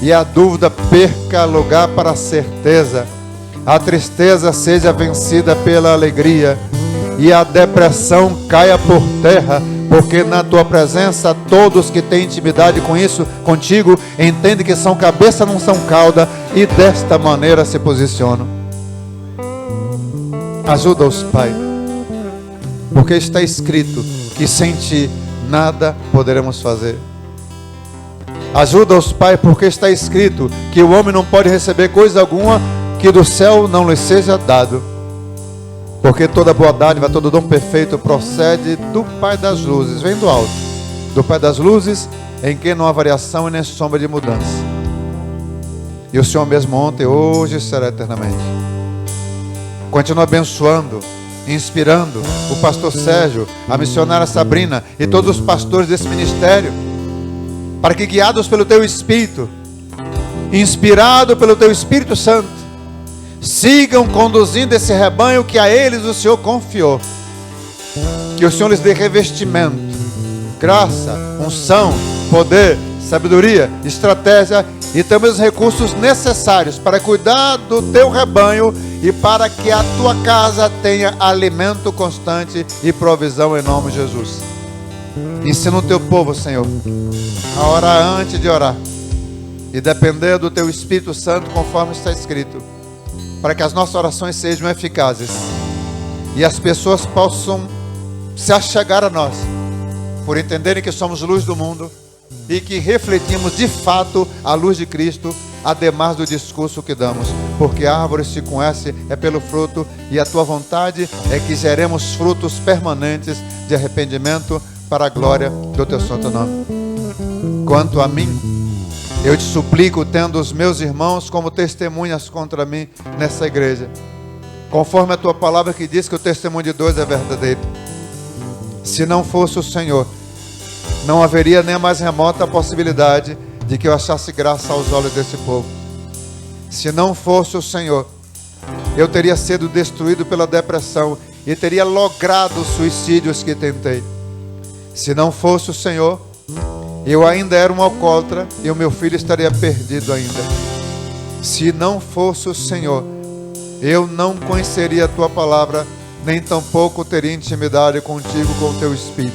Speaker 1: e a dúvida perca lugar para a certeza, a tristeza seja vencida pela alegria e a depressão caia por terra, porque na tua presença todos que têm intimidade com isso, contigo, entendem que são cabeça, não são cauda, e desta maneira se posicionam. Ajuda-os, Pai, porque está escrito que sem ti nada poderemos fazer. Ajuda-os, Pai, porque está escrito que o homem não pode receber coisa alguma que do céu não lhe seja dado. Porque toda boa dádiva, todo dom perfeito procede do Pai das luzes, vem do alto, do Pai das luzes, em quem não há variação e nem sombra de mudança. E o Senhor mesmo ontem, hoje e será eternamente. Continua abençoando, inspirando o pastor Sérgio, a missionária Sabrina e todos os pastores desse ministério, para que, guiados pelo teu Espírito, inspirado pelo teu Espírito Santo, sigam conduzindo esse rebanho que a eles o Senhor confiou. Que o Senhor lhes dê revestimento, graça, unção, poder, sabedoria, estratégia e também os recursos necessários para cuidar do teu rebanho e para que a tua casa tenha alimento constante e provisão em nome de Jesus. Ensina o teu povo, Senhor, a orar antes de orar e depender do teu Espírito Santo conforme está escrito, para que as nossas orações sejam eficazes e as pessoas possam se achegar a nós, por entenderem que somos luz do mundo e que refletimos de fato a luz de Cristo, ademais do discurso que damos, porque a árvore se conhece é pelo fruto, e a tua vontade é que geremos frutos permanentes de arrependimento para a glória do teu santo nome. Quanto a mim, eu te suplico, tendo os meus irmãos como testemunhas contra mim nessa igreja, conforme a tua palavra que diz que o testemunho de dois é verdadeiro. Se não fosse o Senhor, não haveria nem a mais remota possibilidade de que eu achasse graça aos olhos desse povo. Se não fosse o Senhor, eu teria sido destruído pela depressão e teria logrado os suicídios que tentei. Se não fosse o Senhor, eu ainda era um alcoólatra e o meu filho estaria perdido ainda. Se não fosse o Senhor, eu não conheceria a tua palavra, nem tampouco teria intimidade contigo, com o teu Espírito.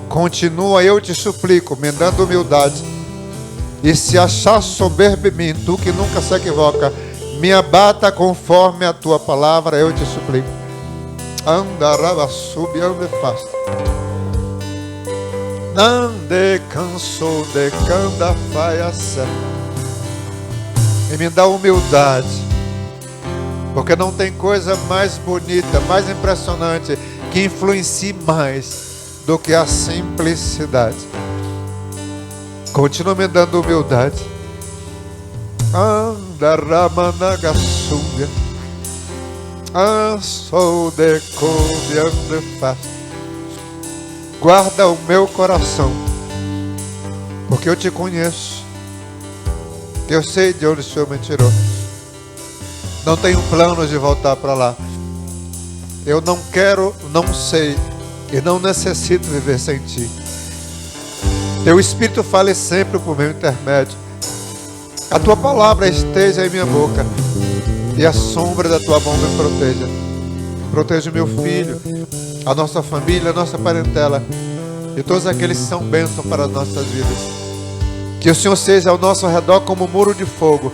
Speaker 1: Continua, eu te suplico, me dando humildade, e se achar soberbo em mim, tu que nunca se equivoca, me abata conforme a tua palavra, eu te suplico. Andaraba sub ande fast. Nande cansou de canda faiaça. E me dá humildade, porque não tem coisa mais bonita, mais impressionante, que influencie mais do que a simplicidade. Continua me dando humildade. Andaramanagassunga. Sou de faz. Guarda o meu coração, porque eu te conheço. Eu sei de onde o Senhor me tirou. Não tenho planos de voltar para lá. Eu não quero, não sei e não necessito viver sem ti. Teu Espírito fale sempre por meu intermédio. A tua palavra esteja em minha boca e a sombra da tua mão me proteja. Proteja o meu filho, a nossa família, a nossa parentela e todos aqueles que são bênçãos para as nossas vidas. Que o Senhor seja ao nosso redor como um muro de fogo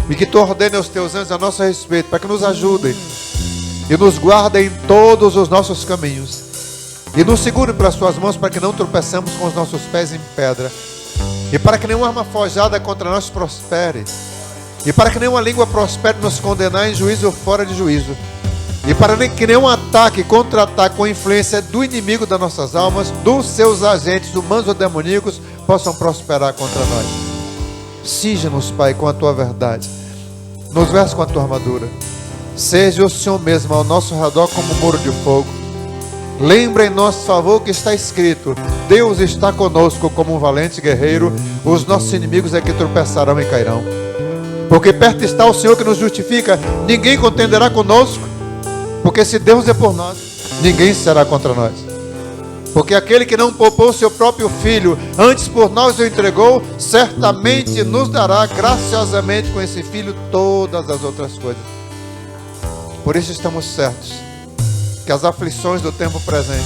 Speaker 1: e que tu ordene aos teus anjos a nosso respeito para que nos ajudem e nos guardem em todos os nossos caminhos e nos segurem pelas suas mãos para que não tropeçamos com os nossos pés em pedra e para que nenhuma arma forjada contra nós prospere e para que nenhuma língua prospere nos condenar em juízo ou fora de juízo e para que nenhum ataque, contra-ataque com influência do inimigo das nossas almas, dos seus agentes humanos ou demoníacos possam prosperar contra nós. Cinja-nos, Pai, com a tua verdade, nos veste com a tua armadura. Seja o Senhor mesmo ao nosso redor como um muro de fogo. Lembra em nosso favor que está escrito: Deus está conosco como um valente guerreiro. Os nossos inimigos é que tropeçarão e cairão. Porque perto está o Senhor que nos justifica. Ninguém contenderá conosco. Porque se Deus é por nós, ninguém será contra nós. Porque aquele que não poupou seu próprio filho, antes por nós o entregou, certamente nos dará graciosamente com esse filho todas as outras coisas. Por isso estamos certos que as aflições do tempo presente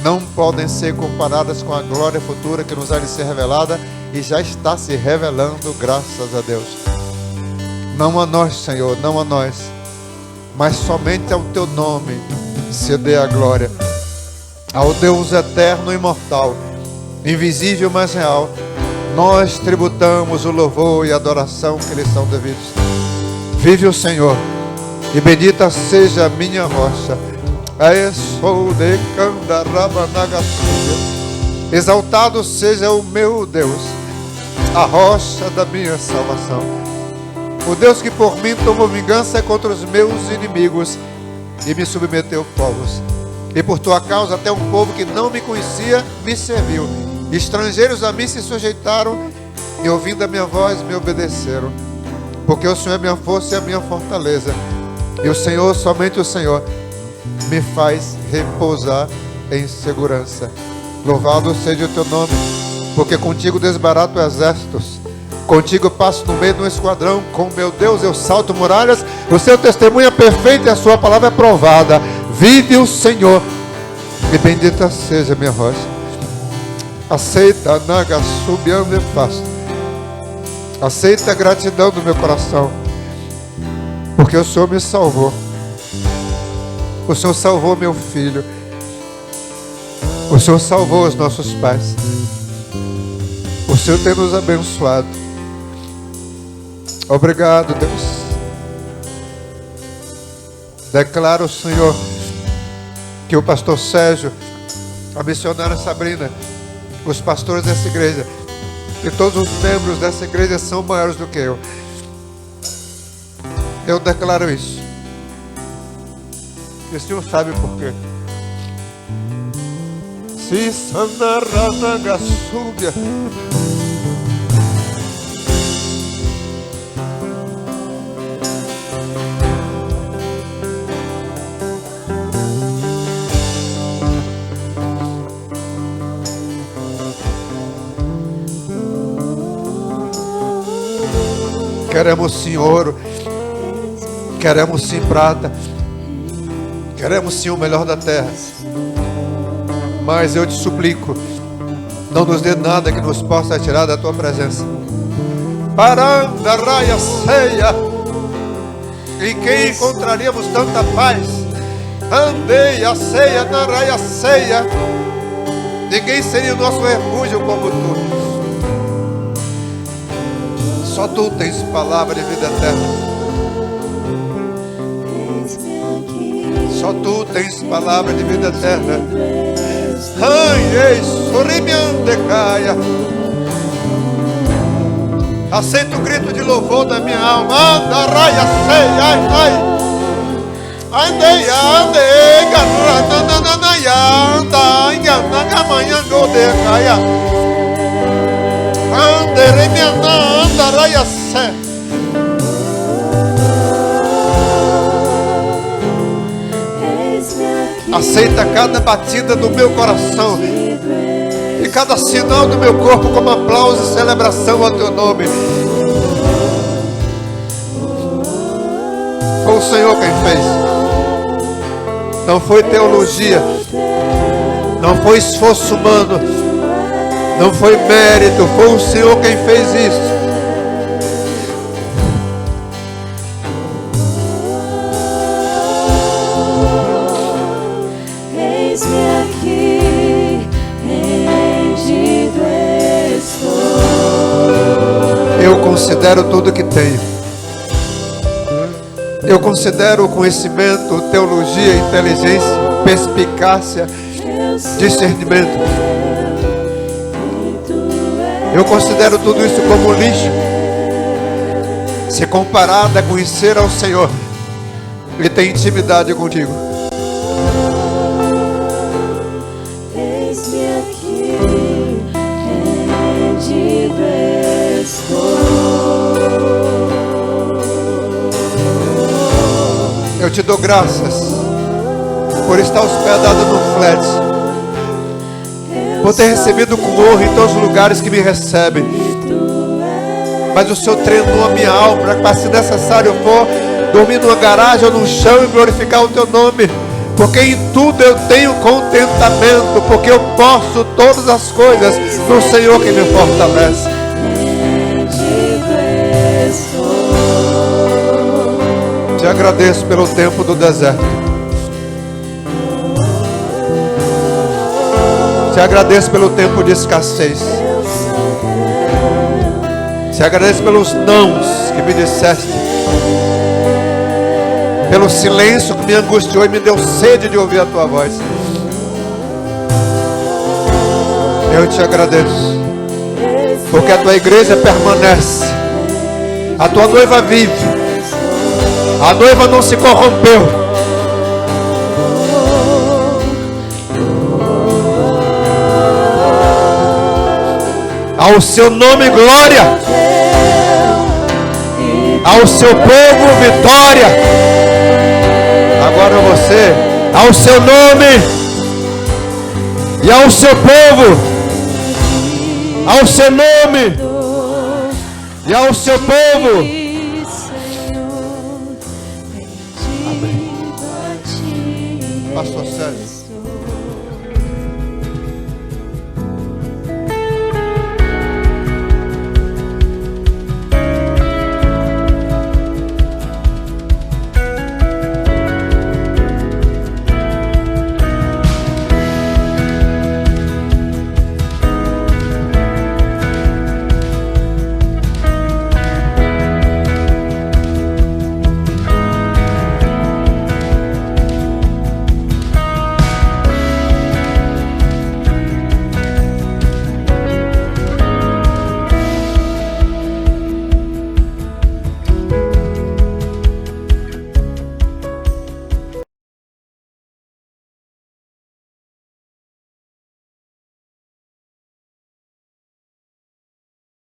Speaker 1: não podem ser comparadas com a glória futura que nos há de ser revelada e já está se revelando, graças a Deus. Não a nós, Senhor, não a nós, mas somente ao teu nome se dê a glória. Ao Deus eterno e imortal, invisível mas real, nós tributamos o louvor e a adoração que lhe são devidos. Vive o Senhor, e bendita seja a minha rocha. Exaltado seja o meu Deus, a rocha da minha salvação. O Deus que por mim tomou vingança contra os meus inimigos e me submeteu povos. E por tua causa até um povo que não me conhecia me serviu. Estrangeiros a mim se sujeitaram e ouvindo a minha voz me obedeceram. Porque o Senhor é minha força e a minha fortaleza. E o Senhor, somente o Senhor, me faz repousar em segurança. Louvado seja o teu nome, porque contigo desbarato exércitos. Contigo passo no meio de um esquadrão. Com meu Deus eu salto muralhas. O seu testemunho é perfeito e a sua palavra é provada. Vive o Senhor, e bendita seja minha rocha. Aceita a naga subiando e fácil. Aceita a gratidão do meu coração, porque o Senhor me salvou. O Senhor salvou meu filho. O Senhor salvou os nossos pais. O Senhor tem nos abençoado. Obrigado, Deus. Declaro, Senhor, que o pastor Sérgio, a missionária Sabrina, os pastores dessa igreja e todos os membros dessa igreja são maiores do que eu. Eu declaro isso. E o Senhor sabe por quê. Se sanaranagasúbia. Queremos sim ouro, queremos sim prata, queremos sim o melhor da terra. Mas eu te suplico, não nos dê nada que nos possa tirar da tua presença. Paranda raia ceia, em quem encontraríamos tanta paz? Andei a ceia na raia ceia, ninguém seria o nosso refúgio como tu. Só tu tens palavra de vida eterna. Só tu tens palavra de vida eterna. Ai, ei, sorrimiandecaia. Aceita o grito de louvor da minha alma. Anda, raia, sei, ai, ai. Andei, andei, aceita cada batida do meu coração e cada sinal do meu corpo como aplauso e celebração ao teu nome. Foi o Senhor quem fez. Não foi teologia, não foi esforço humano, não foi mérito, foi o Senhor quem fez isso.
Speaker 2: Eis-me aqui, rendido estou.
Speaker 1: Eu considero tudo que tenho. Eu considero o conhecimento, teologia, inteligência, perspicácia, discernimento. Eu considero tudo isso como lixo, se comparado a conhecer ao Senhor e ter intimidade contigo.
Speaker 2: Eis-me aqui, rendido estou.
Speaker 1: Eu te dou graças por estar hospedado no flat, por ter recebido com honra em todos os lugares que me recebem. Mas o Senhor treinou a minha alma para, se necessário for, dormir numa garagem ou no chão e glorificar o teu nome. Porque em tudo eu tenho contentamento, porque eu posso todas as coisas no Senhor que me fortalece. Te agradeço pelo tempo do deserto. Te agradeço pelo tempo de escassez. Te agradeço pelos nãos que me disseste. Pelo silêncio que me angustiou e me deu sede de ouvir a tua voz. Eu te agradeço, porque a tua igreja permanece. A tua noiva vive. A noiva não se corrompeu. Ao seu nome, glória. Ao seu povo, vitória. Agora você, ao seu nome e ao seu povo, ao seu nome e ao seu povo. Pastor Sérgio.